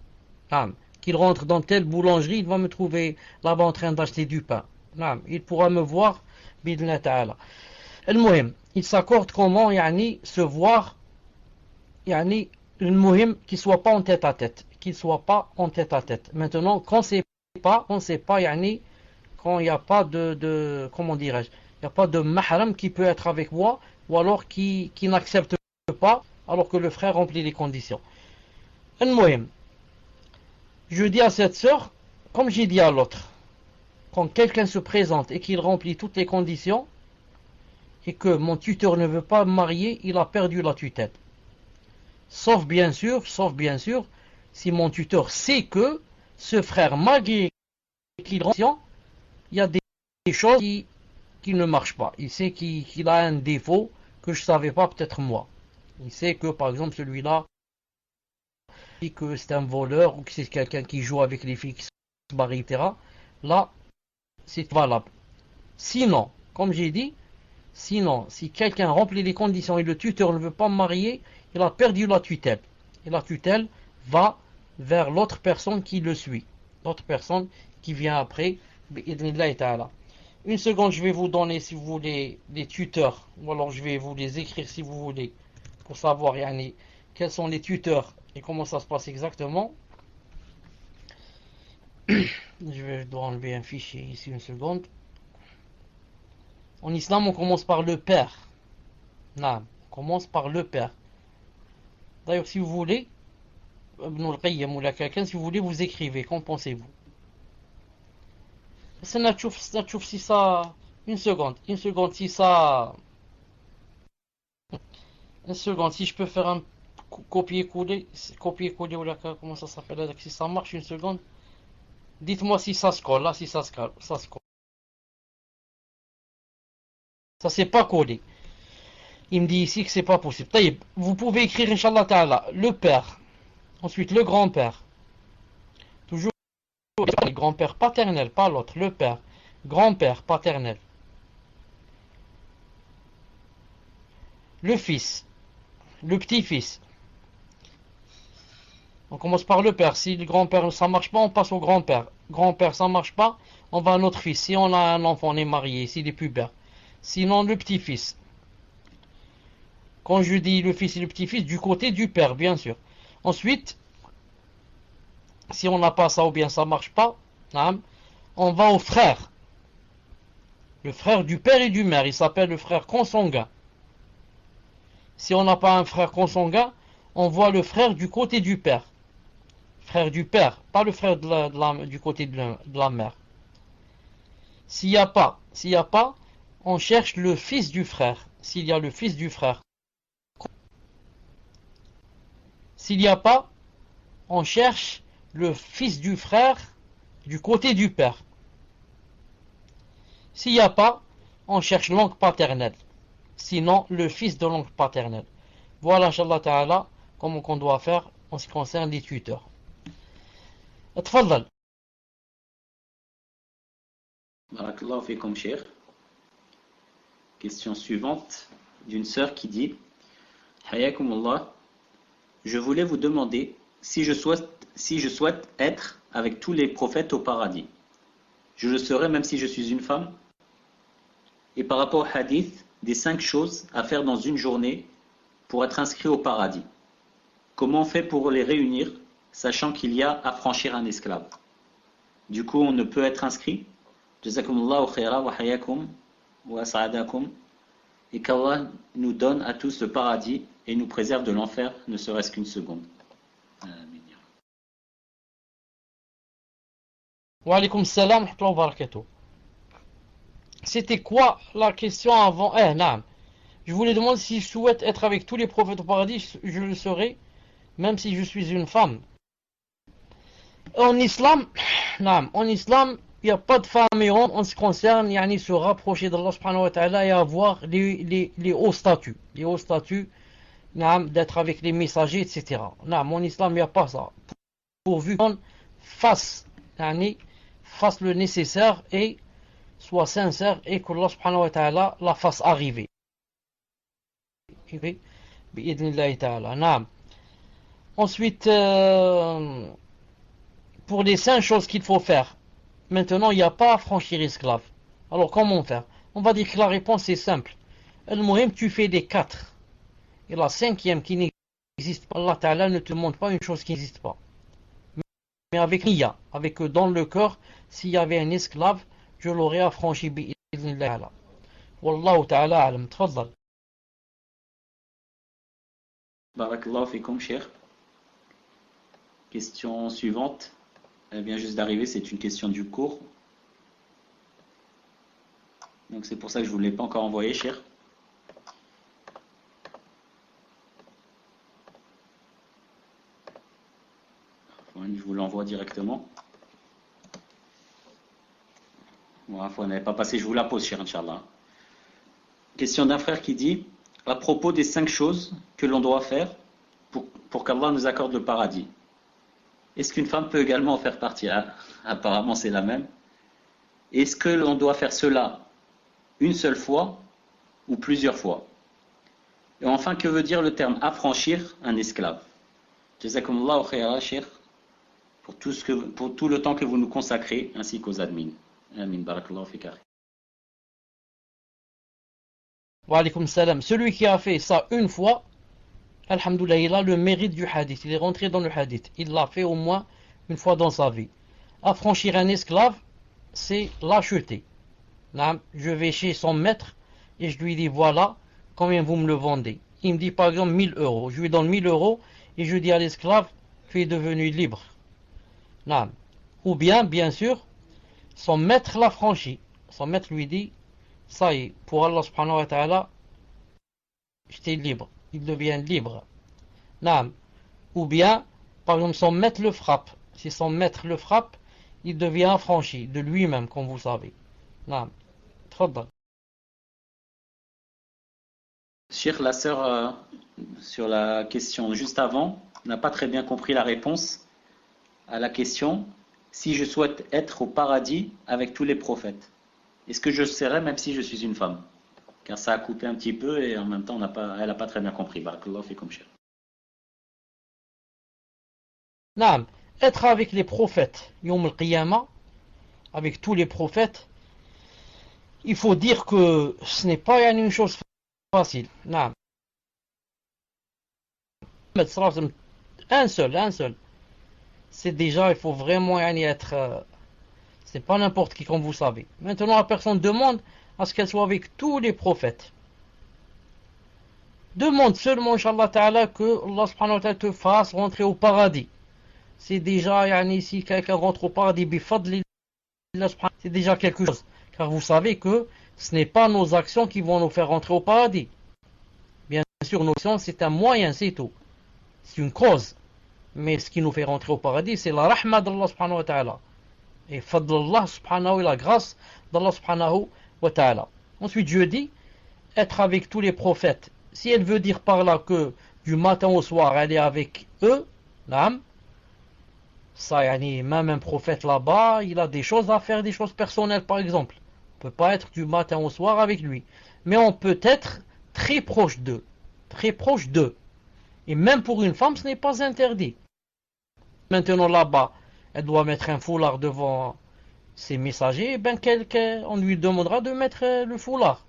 Qu'il rentre dans telle boulangerie, il va me trouver là-bas en train d'acheter du pain. Il pourra me voir, bidna ta'ala. Al-muhim, il s'accorde comment se voir, une muhim qui soit pas en tête à tête, Maintenant, quand c'est pas, quand il n'y a pas de comment dirais-je, il n'y a pas de mahram qui peut être avec moi, ou alors qui n'accepte pas, alors que le frère remplit les conditions. Al-muhim, je dis à cette sœur, comme j'ai dit à l'autre, quand quelqu'un se présente et qu'il remplit toutes les conditions, et que mon tuteur ne veut pas me marier, il a perdu la tutelle. Sauf bien sûr, si mon tuteur sait que ce frère, malgré qu'il remplit, il y a des choses qui ne marchent pas. Il sait qu'il a un défaut que je ne savais pas, peut-être moi. Il sait que, par exemple, celui-là, que c'est un voleur ou que c'est quelqu'un qui joue avec les filles qui se barrent, etc. Là, c'est valable. Sinon, comme j'ai dit, si quelqu'un remplit les conditions et le tuteur ne veut pas me marier, il a perdu la tutelle. Et la tutelle va vers l'autre personne qui le suit. L'autre personne qui vient après. Une seconde, je vais vous donner, si vous voulez, les tuteurs. Ou alors je vais vous les écrire si vous voulez. Pour savoir quels sont les tuteurs et comment ça se passe exactement. Je dois enlever un fichier ici, une seconde. En islam, on commence par le père. Non, on commence par le père. D'ailleurs, si vous voulez, Ibn al-Qayyim ou quelqu'un, si vous voulez, vous écrivez. Qu'en pensez-vous? Si ça... Une seconde, si ça... Une seconde, si je peux faire un copier-coller ou comment ça s'appelle, si ça marche, une seconde. Dites-moi si ça se colle, là, si ça se colle. Ça s'est pas collé. Il me dit ici que c'est pas possible. Taïb, vous pouvez écrire, Inch'Allah Ta'ala, le père. Ensuite, le grand-père. Toujours le grand-père paternel, pas l'autre, le père. Grand-père paternel. Le fils. le petit-fils. On commence par le père. Si le grand-père ça marche pas, on passe au grand-père. Grand-père ça marche pas, on va à notre fils. Si on a un enfant, on est marié, s'il est pubère. Sinon le petit-fils. Quand je dis le fils et le petit-fils, du côté du père, bien sûr. Ensuite, si on n'a pas ça ou bien ça marche pas, on va au frère. Le frère du père et du mère, il s'appelle le frère consanguin. Si on n'a pas un frère consanguin, on voit le frère du côté du père. Frère du père, pas le frère du côté de la mère. S'il n'y a pas, on cherche le fils du frère. S'il y a le fils du frère. S'il n'y a pas, on cherche le fils du frère du côté du père. S'il n'y a pas, on cherche l'oncle paternel. Sinon, le fils de l'oncle paternel. Voilà, Inch'Allah Ta'ala, comment on doit faire en ce qui concerne les tuteurs. Tfaddal. Barakallahu fikum, cheikh. Question suivante d'une sœur qui dit Hayakumullah, je voulais vous demander si je souhaite être avec tous les prophètes au paradis. Je le serai même si je suis une femme. Et par rapport au hadith, des 5 choses à faire dans une journée pour être inscrit au paradis. Comment on fait pour les réunir, sachant qu'il y a à franchir un esclave? Du coup, on ne peut être inscrit. Jazakumullahu khaira wa hayakum wa sa'adakum. Et qu'Allah nous donne à tous le paradis et nous préserve de l'enfer, ne serait-ce qu'une seconde. Amin. Wa alaykum salam wa rahmatullahi wa barakatuh. C'était quoi la question avant? Naam. Je voulais demander si je souhaite être avec tous les prophètes au paradis, je le serai, même si je suis une femme. En islam, il n'y a pas de femme et homme en ce qui concerne se rapprocher d'Allah subhanahu wa ta'ala et avoir les hauts statuts. Les hauts statuts, d'être avec les messagers, etc. En islam, il n'y a pas ça. Pourvu qu'on fasse le nécessaire et soit sincère et que Allah subhanahu wa ta'ala la fasse arriver. Ensuite, pour les 5 choses qu'il faut faire, maintenant il n'y a pas à franchir esclave. Alors comment faire? On va dire que la réponse est simple. Al-Muhim, tu fais les 4. Et la 5e qui n'existe pas, Allah Ta'ala ne te demande pas une chose qui n'existe pas. Mais avec niya, avec dans le cœur, s'il y avait un esclave, je l'aurais affranchi bi'idhnillah. Wallahu Ta'ala alam. Tfaddal. Barakallahu fikum, cher. Question suivante. Elle vient juste d'arriver, c'est une question du cours. Donc c'est pour ça que je ne vous l'ai pas encore envoyé, cher. Je vous l'envoie directement. Bon, vous n'avez pas passé, je vous la pose, cher, Inch'Allah. Question d'un frère qui dit à propos des 5 choses que l'on doit faire pour qu'Allah nous accorde le paradis. Est-ce qu'une femme peut également en faire partie? Apparemment, c'est la même. Est-ce que l'on doit faire cela une seule fois ou plusieurs fois? Et enfin, que veut dire le terme affranchir un esclave? Jazakumullahu khayra, cheikh, pour tout le temps que vous nous consacrez, ainsi qu'aux admins. Amin, barakallahu fika. Wa alaykum salam. Celui qui a fait ça une fois, alhamdoulilah, il a le mérite du hadith. Il est rentré dans le hadith. Il l'a fait au moins une fois dans sa vie. Affranchir un esclave, c'est l'acheter. Je vais chez son maître et je lui dis voilà combien vous me le vendez. Il me dit par exemple 1000 euros. Je lui donne 1000 euros et je dis à l'esclave tu es devenu libre. Ou bien sûr, son maître l'a franchi. Son maître lui dit ça y est, pour Allah subhanahu wa ta'ala, j'étais libre. Il devient libre. Ou bien, par exemple, son maître le frappe. Si son maître le frappe, il devient affranchi de lui-même, comme vous savez. Tfaddal. Cheikh, la sœur, sur la question juste avant, n'a pas très bien compris la réponse à la question si je souhaite être au paradis avec tous les prophètes. Est-ce que je serai même si je suis une femme? car ça a coupé un petit peu et en même temps elle n'a pas très bien compris. Barakallahu fikum, cher. Naam, être avec les prophètes, Yom al-Qiyamah, avec tous les prophètes, il faut dire que ce n'est pas une chose facile. Naam. Un seul. C'est déjà, il faut vraiment être. C'est pas n'importe qui, comme vous savez. Maintenant, la personne demande à ce qu'elle soit avec tous les prophètes. Demande seulement, Inch'Allah Ta'ala, que Allah subhanahu wa ta'ala te fasse rentrer au paradis. C'est déjà, si quelqu'un rentre au paradis, c'est déjà quelque chose. Car vous savez que ce n'est pas nos actions qui vont nous faire rentrer au paradis. Bien sûr, nos actions, c'est un moyen, c'est tout. C'est une cause. Mais ce qui nous fait rentrer au paradis, c'est la rahma d'Allah subhanahu wa ta'ala. Et fadlallah subhanahu wa la grâce d'Allah subhanahu wa ta'ala. Ensuite, je dis, être avec tous les prophètes. Si elle veut dire par là que du matin au soir, elle est avec eux, l'âme, ça, même un prophète là-bas, il a des choses à faire, des choses personnelles par exemple. On ne peut pas être du matin au soir avec lui. Mais on peut être très proche d'eux. Très proche d'eux. Et même pour une femme, ce n'est pas interdit. Maintenant là-bas, elle doit mettre un foulard devant ses messagers, on lui demandera de mettre le foulard.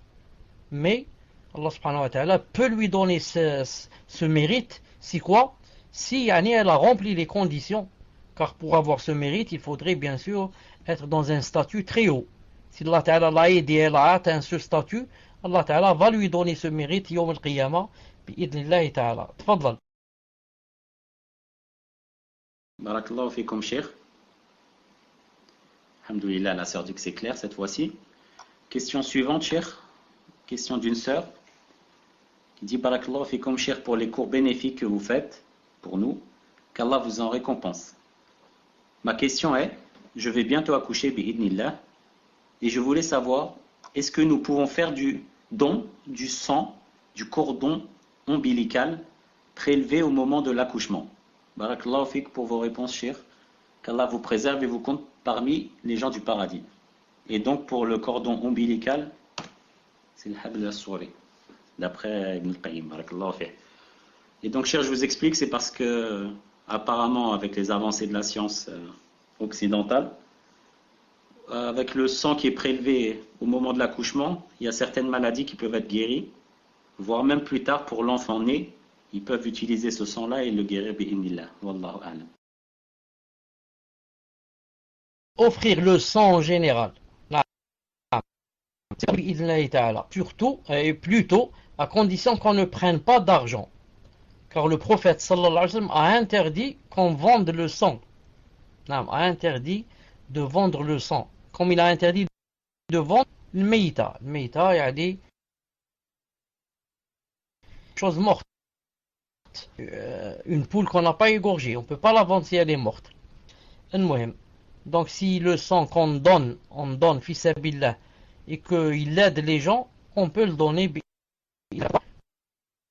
Mais Allah subhanahu wa ta'ala peut lui donner ce mérite, si quoi? Si elle a rempli les conditions. Car pour avoir ce mérite, il faudrait bien sûr être dans un statut très haut. Si Allah ta'ala l'a aidé, elle a atteint ce statut, Allah ta'ala va lui donner ce mérite yawm al-qiyamah bi'idnillahi ta'ala. Tfadlal. Barakallahu fikum, cher. Alhamdulillah, la sœur dit que c'est clair cette fois-ci. Question suivante, cher. Question d'une sœur qui dit Barakallahu fikum, cher, pour les cours bénéfiques que vous faites pour nous, qu'Allah vous en récompense. Ma question est, je vais bientôt accoucher bi'idnillah, et je voulais savoir, est-ce que nous pouvons faire du don du sang, du cordon ombilical prélevé au moment de l'accouchement? Barakallahu fik pour vos réponses, cher. Qu'Allah vous préserve et vous compte parmi les gens du paradis. Et donc pour le cordon ombilical, c'est le habl as-souri, d'après Ibn al-Qayyim. Barakallahu fik. Et donc, cher, je vous explique, c'est parce que apparemment, avec les avancées de la science occidentale, avec le sang qui est prélevé au moment de l'accouchement, il y a certaines maladies qui peuvent être guéries, voire même plus tard pour l'enfant né, ils peuvent utiliser ce sang-là et le guérir bi'idnillah. Wallahu a'lam. Offrir le sang en général. Surtout et plutôt à condition qu'on ne prenne pas d'argent. Car le prophète sallallahu alayhi wa sallam a interdit qu'on vende le sang. A interdit de vendre le sang. Comme il a interdit de vendre le meïta. Le meïta, il y a des choses mortes. Une poule qu'on n'a pas égorgée, on ne peut pas la vendre si elle est morte. Donc si le sang qu'on donne, on donne fils abillah, et qu'il aide les gens, on peut le donner.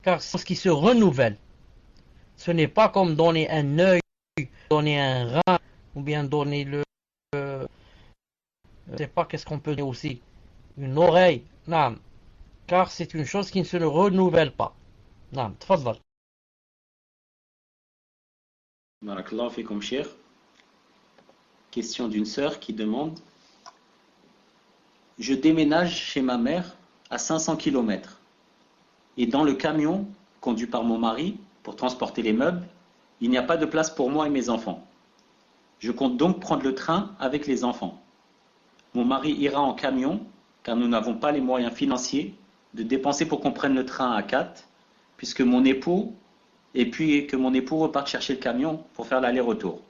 Car c'est ce qui se renouvelle. Ce n'est pas comme donner un œil, donner un rein, ou bien donner je ne sais pas qu'est-ce qu'on peut dire aussi, une oreille. Non. Car c'est une chose qui ne se renouvelle pas. Non, tfadal. Barakallahu fikum, cher. Question d'une sœur qui demande: je déménage chez ma mère à 500 km. Et dans le camion conduit par mon mari pour transporter les meubles, il n'y a pas de place pour moi et mes enfants. Je compte donc prendre le train avec les enfants. Mon mari ira en camion car nous n'avons pas les moyens financiers de dépenser pour qu'on prenne le train à 4, puisque mon époux reparte chercher le camion pour faire l'aller-retour.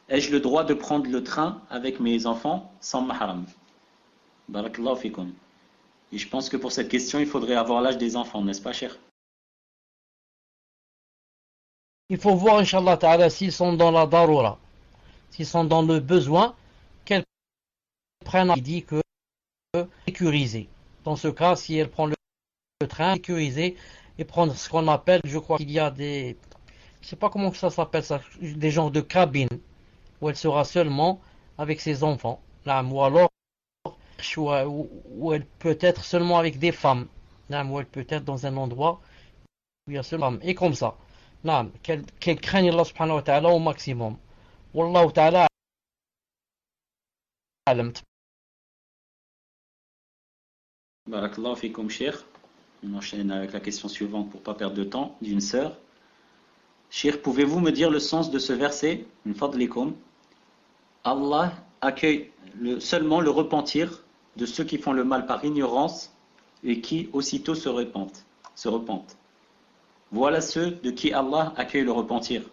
Ai-je le droit de prendre le train avec mes enfants sans mahram? Barakallahu fikum. Et je pense que pour cette question, il faudrait avoir l'âge des enfants, n'est-ce pas, cher? Il faut voir, Inch'Allah Ta'ala, s'ils sont dans la darura, s'ils sont dans le besoin, qu'elle prenne. Il dit que sécuriser. Dans ce cas, si elle prend le train, sécuriser et prendre ce qu'on appelle, je crois qu'il y a des, je ne sais pas comment ça s'appelle ça, des genres de cabines où elle sera seulement avec ses enfants, là, ou alors où elle peut être seulement avec des femmes, Naam, ou elle peut être dans un endroit où il y a seulement femme. Et comme ça. Naam, qu'elle craigne Allah subhanahu wa ta'ala au maximum. Wallahu ta'ala alam. Barakallahu fikum, Cheikh. On enchaîne avec la question suivante pour ne pas perdre de temps, d'une sœur. Cheikh, pouvez-vous me dire le sens de ce verset? Min fadlikum. Allah accueille seulement le repentir de ceux qui font le mal par ignorance et qui aussitôt se repentent. Voilà ceux de qui Allah accueille le repentir.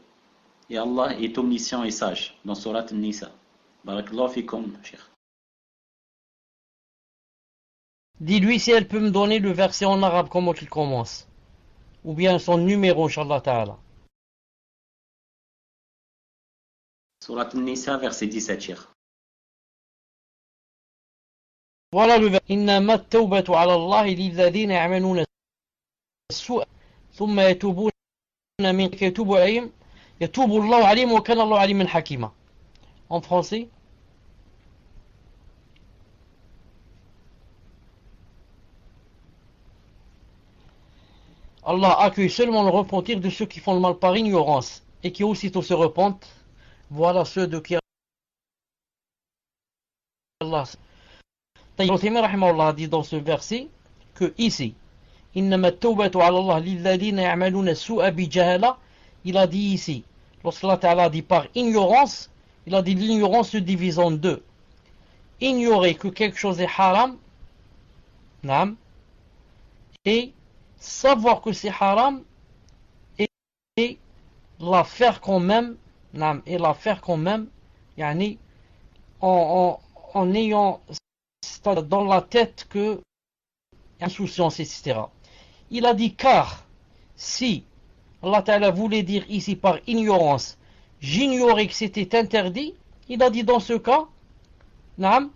Et Allah est omniscient et sage dans Surat An-Nisa. Barakallahu fikum, Cheikh. Dis-lui si elle peut me donner le verset en arabe, comment il commence. Ou bien son numéro, Inch'Allah ta'ala. Surat An-Nisa, verset 17, Cheikh. Voilà le verset. إنما التوبة على الله للذين يعملون السوء ثم يتوبون من يتوب عليهم يتوب الله عليهم وكان الله عليما حكيما. En français. Allah accueille seulement le repentir de ceux qui font le mal par ignorance et qui aussitôt se repentent. Voilà ceux de qui Allah. Tayyib al-Uthaymin rahimahullah a dit dans ce verset que ici, إنما التوبة على الله للذين يعملون السوء بجهالة. Il a dit ici, lorsqu'Allah Ta'ala dit par ignorance, il a dit l'ignorance se divise en deux. Ignorer que quelque chose est haram, naam, et savoir que c'est haram et la faire quand même, naam, et la faire quand même, yani, en ayant dans la tête que insouciance, etc. Il a dit car si Allah Ta'ala voulait dire ici par ignorance, j'ignorais que c'était interdit, il a dit dans ce cas, naam,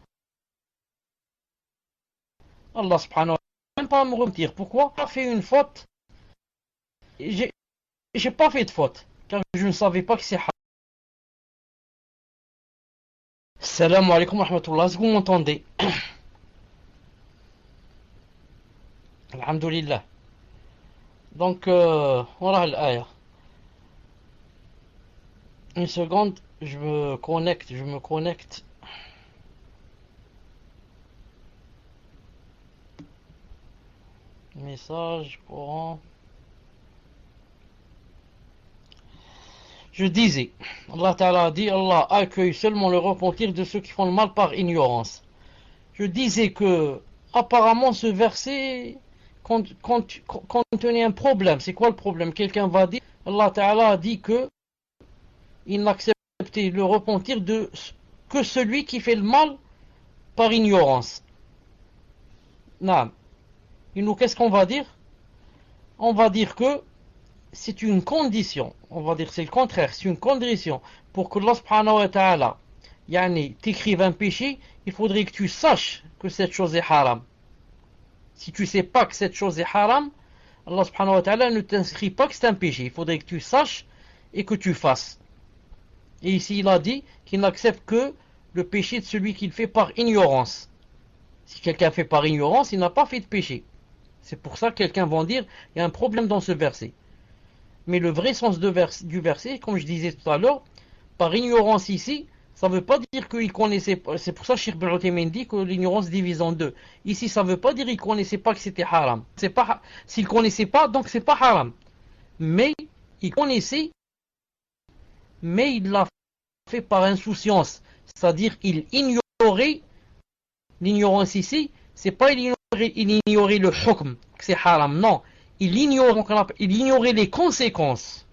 Allah subhanahu wa ta'ala même pas à me repentir. Pourquoi? J'ai fait une faute. J'ai pas fait de faute, car je ne savais pas que c'est haram. Salam alaikum wa rahmatullah, est-ce que vous m'entendez? Alhamdulillah. Donc, voilà l'ayah. Une seconde, je me connecte. Message, Coran. Je disais, Allah Ta'ala a dit, Allah accueille seulement le repentir de ceux qui font le mal par ignorance. Je disais que, apparemment, ce verset contenait un problème. C'est quoi le problème? Quelqu'un va dire, Allah Ta'ala a dit que il n'acceptait le repentir que celui qui fait le mal par ignorance. Non. Et nous, qu'est-ce qu'on va dire? On va dire que c'est une condition. On va dire c'est le contraire. C'est une condition. Pour que Allah subhanahu wa ta'ala t'écrive un péché, il faudrait que tu saches que cette chose est haram. Si tu ne sais pas que cette chose est haram, Allah subhanahu wa ta'ala ne t'inscrit pas que c'est un péché. Il faudrait que tu saches et que tu fasses. Et ici, il a dit qu'il n'accepte que le péché de celui qui le fait par ignorance. Si quelqu'un fait par ignorance, il n'a pas fait de péché. C'est pour ça que quelqu'un va dire il y a un problème dans ce verset. Mais le vrai sens du verset, comme je disais tout à l'heure, par ignorance ici, ça ne veut pas dire qu'il connaissait pas. C'est pour ça que Cheikh Ibn Uthaymin dit que l'ignorance divise en deux. Ici, ça ne veut pas dire qu'il ne connaissait pas que c'était haram. S'il ne connaissait pas, donc c'est pas haram. Mais il connaissait, mais il l'a fait par insouciance. C'est-à-dire il ignorait. L'ignorance ici, c'est pas il ignorait le hukm, que c'est haram. Non, il ignorait les conséquences.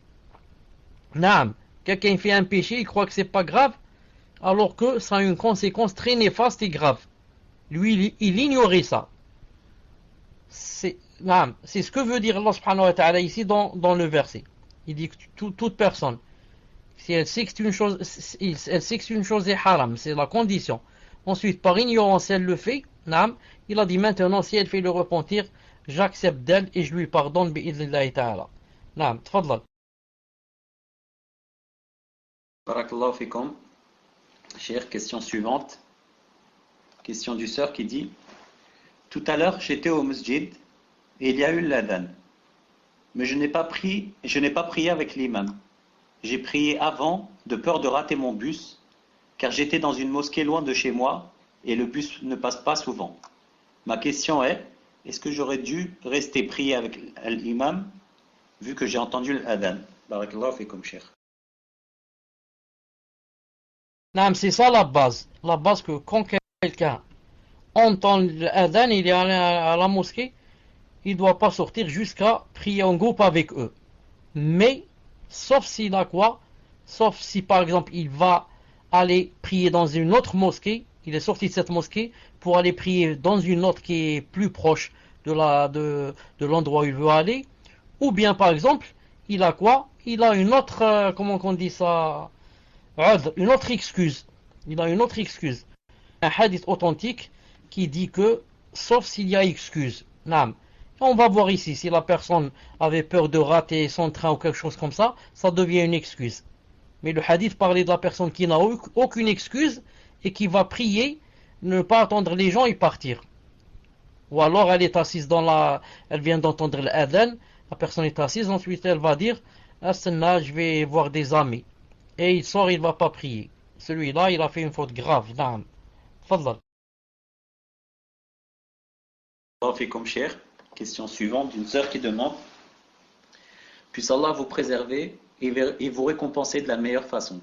Naam, quelqu'un fait un péché, il croit que c'est pas grave, alors que ça a une conséquence très néfaste et grave. Lui, il ignorait ça. C'est ce que veut dire Allah subhanahu wa ta'ala ici dans le verset. Il dit que toute personne, si elle sait que une chose est haram, c'est la condition. Ensuite, par ignorance, elle le fait. Naam, il a dit maintenant, si elle fait le repentir, j'accepte d'elle et je lui pardonne bi'idhnillahi ta'ala. Naam, tfadlal. Barakallahu fikum. Chère, question suivante. Question du sœur qui dit: tout à l'heure, j'étais au masjid et il y a eu l'adhan. Mais je n'ai pas prié avec l'imam. J'ai prié avant, de peur de rater mon bus, car j'étais dans une mosquée loin de chez moi et le bus ne passe pas souvent. Ma question est-ce que j'aurais dû rester prier avec l'imam vu que j'ai entendu l'adhan? Barakallahu fikum, cheikh. Non, c'est ça la base. La base que quand quelqu'un entend l'adhan, il est allé à la mosquée, il ne doit pas sortir jusqu'à prier en groupe avec eux. Mais, sauf s'il a quoi? Sauf si par exemple il va aller prier dans une autre mosquée, il est sorti de cette mosquée pour aller prier dans une autre qui est plus proche de l'endroit où il veut aller, ou bien par exemple, il a quoi? Il a une autre, comment on dit ça? Une autre excuse. Il a une autre excuse. Un hadith authentique qui dit que, sauf s'il y a excuse. Nam. On va voir ici, si la personne avait peur de rater son train ou quelque chose comme ça, ça devient une excuse. Mais le hadith parlait de la personne qui n'a aucune excuse et qui va prier, ne pas attendre les gens et partir. Ou alors elle est assise elle vient d'entendre l'adhan, la personne est assise, ensuite elle va dire, je vais voir des amis. Et il sort, il ne va pas prier. Celui-là, il a fait une faute grave. Naam. Fadlal. Comme cher. Question suivante d'une sœur qui demande: puisse Allah vous préserver et vous récompenser de la meilleure façon.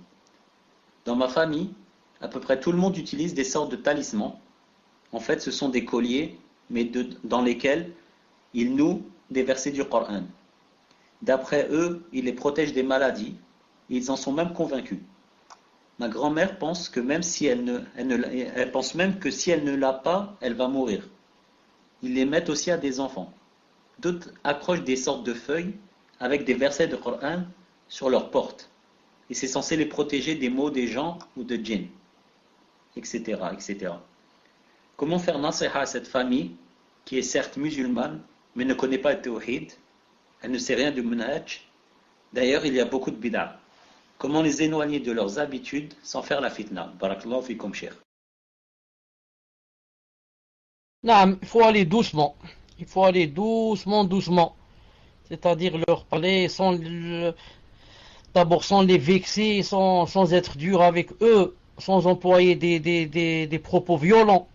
Dans ma famille, à peu près tout le monde utilise des sortes de talismans. En fait, ce sont des colliers, mais dans lesquels ils nouent des versets du Coran. D'après eux, ils les protègent des maladies, et ils en sont même convaincus. Ma grand-mère pense que même si elle pense même que si elle ne l'a pas, elle va mourir. Ils les mettent aussi à des enfants. D'autres accrochent des sortes de feuilles avec des versets de Coran sur leurs portes. Et c'est censé les protéger des maux des gens ou de djinns, etc., etc. Comment faire nasiha à cette famille qui est certes musulmane, mais ne connaît pas le tawhid? Elle ne sait rien du manhaj. D'ailleurs, il y a beaucoup de bid'a. Comment les éloigner de leurs habitudes sans faire la fitna? Barakallahu fikum, cheikh. Non, il faut aller doucement. Il faut aller doucement, doucement. C'est-à-dire leur parler d'abord sans les vexer, sans être dur avec eux, sans employer des propos violents.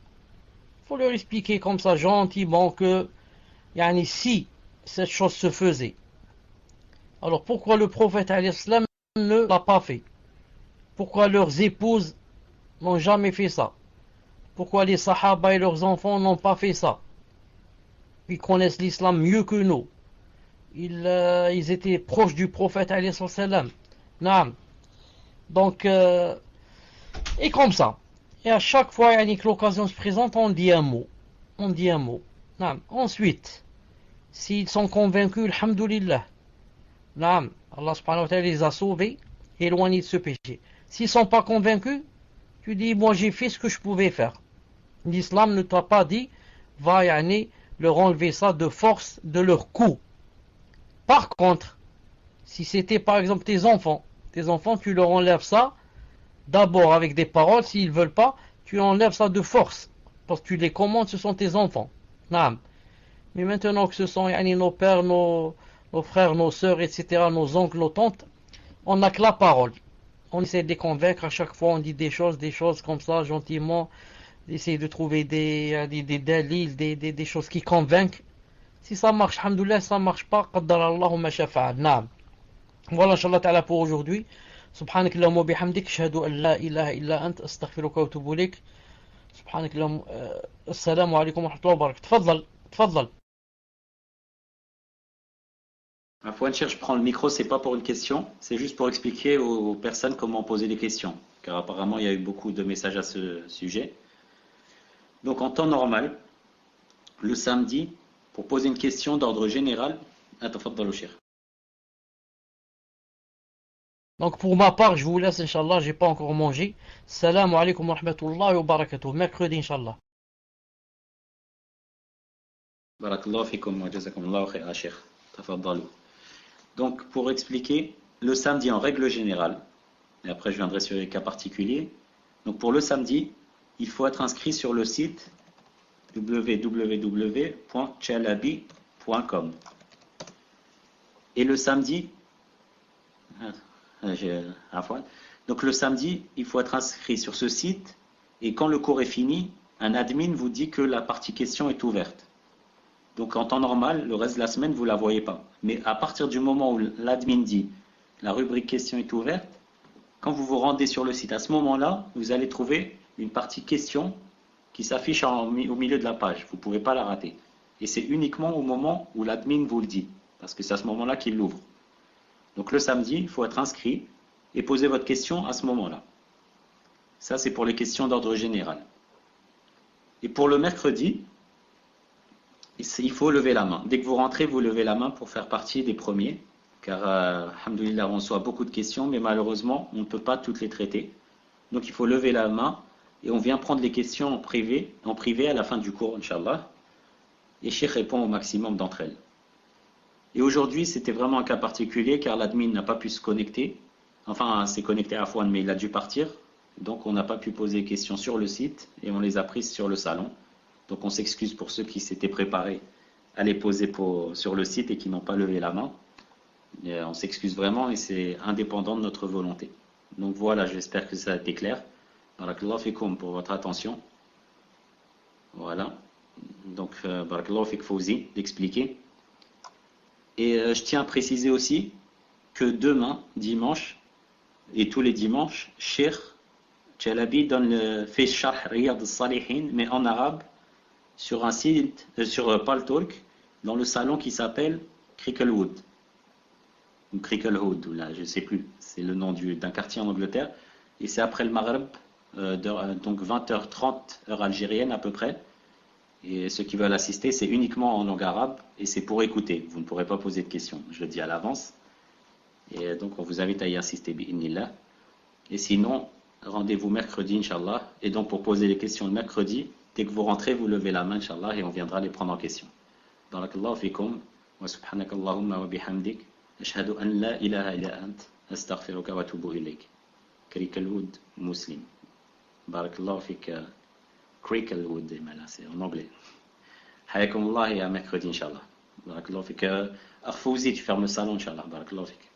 Il faut leur expliquer comme ça gentiment que si cette chose se faisait, alors pourquoi le prophète al-Islam ne l'a pas fait? Pourquoi leurs épouses n'ont jamais fait ça? Pourquoi les sahaba et leurs enfants n'ont pas fait ça? Ils connaissent l'islam mieux que nous. Ils étaient proches du prophète alayhi salam. Donc, et comme ça. Et à chaque fois que l'occasion se présente, on dit un mot. On dit un mot. Ensuite, s'ils sont convaincus, alhamdoulilah, Allah subhanahu wa ta'ala les a sauvés, éloignés de ce péché. S'ils ne sont pas convaincus, tu dis, moi j'ai fait ce que je pouvais faire. L'islam ne t'a pas dit, va leur enlever ça de force de leur coup. Par contre, si c'était par exemple tes enfants, tu leur enlèves ça, d'abord avec des paroles, s'ils ne veulent pas, tu enlèves ça de force, parce que tu les commandes, ce sont tes enfants. Mais maintenant que ce sont nos pères, nos frères, nos sœurs, etc., nos oncles, nos tantes, on n'a que la parole. On essaie de les convaincre, à chaque fois on dit des choses comme ça, gentiment, essayer de trouver des dalils, des choses qui convainquent. Si ça marche, alhamdoulilah, si ça marche pas, qaddarallahu ma shafa'a. Naam. Voilà, inshallah ta'ala pour aujourd'hui. Subhanak Allahumma wa bihamdik, ashhadu an la ilaha illa ant, astaghfiruka wa atubu ilayk. Subhanak Allahumma, assalamu alaykum wa rahmatullahi wa barakatuh. Tfaddal. Afwan, je prends le micro, c'est pas pour une question, c'est juste pour expliquer aux personnes comment poser des questions, car apparemment il y a eu beaucoup de messages à ce sujet. Donc en temps normal, le samedi, pour poser une question d'ordre général, tafaddal cheikh. Donc pour ma part, je vous laisse, Inch'Allah, j'ai pas encore mangé. Salam alaykum wa rahmatullahi wa barakatuh. Mercredi, Inch'Allah. Barakallahu fikum wa jazakumullahu khayra, cheikh. Tafaddalu. Donc, pour expliquer, le samedi en règle générale, et après je viendrai sur les cas particuliers. Donc, pour le samedi, il faut être inscrit sur le site www.chalabi.org. gmail.com. Et le samedi, donc le samedi, il faut être inscrit sur ce site, et quand le cours est fini, un admin vous dit que la partie question est ouverte. Donc en temps normal, le reste de la semaine, vous ne la voyez pas. Mais à partir du moment où l'admin dit la rubrique question est ouverte, quand vous vous rendez sur le site, à ce moment-là, vous allez trouver une partie question qui s'affiche au milieu de la page. Vous ne pouvez pas la rater. Et c'est uniquement au moment où l'admin vous le dit, parce que c'est à ce moment-là qu'il l'ouvre. Donc le samedi, il faut être inscrit et poser votre question à ce moment-là. Ça, c'est pour les questions d'ordre général. Et pour le mercredi, il faut lever la main. Dès que vous rentrez, vous levez la main pour faire partie des premiers. Car, alhamdoulilah, on reçoit beaucoup de questions, mais malheureusement, on ne peut pas toutes les traiter. Donc il faut lever la main et on vient prendre les questions en privé à la fin du cours, Inch'Allah. Et Cheikh répond au maximum d'entre elles. Et aujourd'hui, c'était vraiment un cas particulier car l'admin n'a pas pu se connecter. Enfin, s'est connecté à Fouane, mais il a dû partir. Donc on n'a pas pu poser les questions sur le site et on les a prises sur le salon. Donc on s'excuse pour ceux qui s'étaient préparés à les poser sur le site et qui n'ont pas levé la main. Et on s'excuse vraiment et c'est indépendant de notre volonté. Donc voilà, j'espère que ça a été clair. Barakallahu fikoum pour votre attention. Voilà. Donc barakallahu fik Fawzi d'expliquer. Et je tiens à préciser aussi que demain, dimanche, et tous les dimanches, Cheikh Chalabi fait Sharh Riyad al-Salihin, mais en arabe, sur un site, sur Paltalk, dans le salon qui s'appelle Cricklewood. Ou Cricklewood, là, je ne sais plus, c'est le nom d'un quartier en Angleterre. Et c'est après le Maghreb, donc 20h30, heure algérienne à peu près. Et ceux qui veulent assister, c'est uniquement en langue arabe et c'est pour écouter. Vous ne pourrez pas poser de questions, je le dis à l'avance. Et donc on vous invite à y assister, bi'inillah. Et sinon, rendez-vous mercredi, Inch'Allah. Et donc pour poser les questions le mercredi, dès que vous rentrez, vous levez la main, Inch'Allah, et on viendra les prendre en question. Barakallahu fikum, wa subhanakallahumma wa bihamdik, ashhadu an la ilaha illa ant, astaghfiruka wa atubu ilayk. Cricklewood Muslim. Barakallahu fik. Cricklewood, c'est en anglais. Hayakumullah et à mercredi, Inch'Allah. Barakallahu fik. Fawzi, tu fermes le salon, Inch'Allah. Barakallahu fik.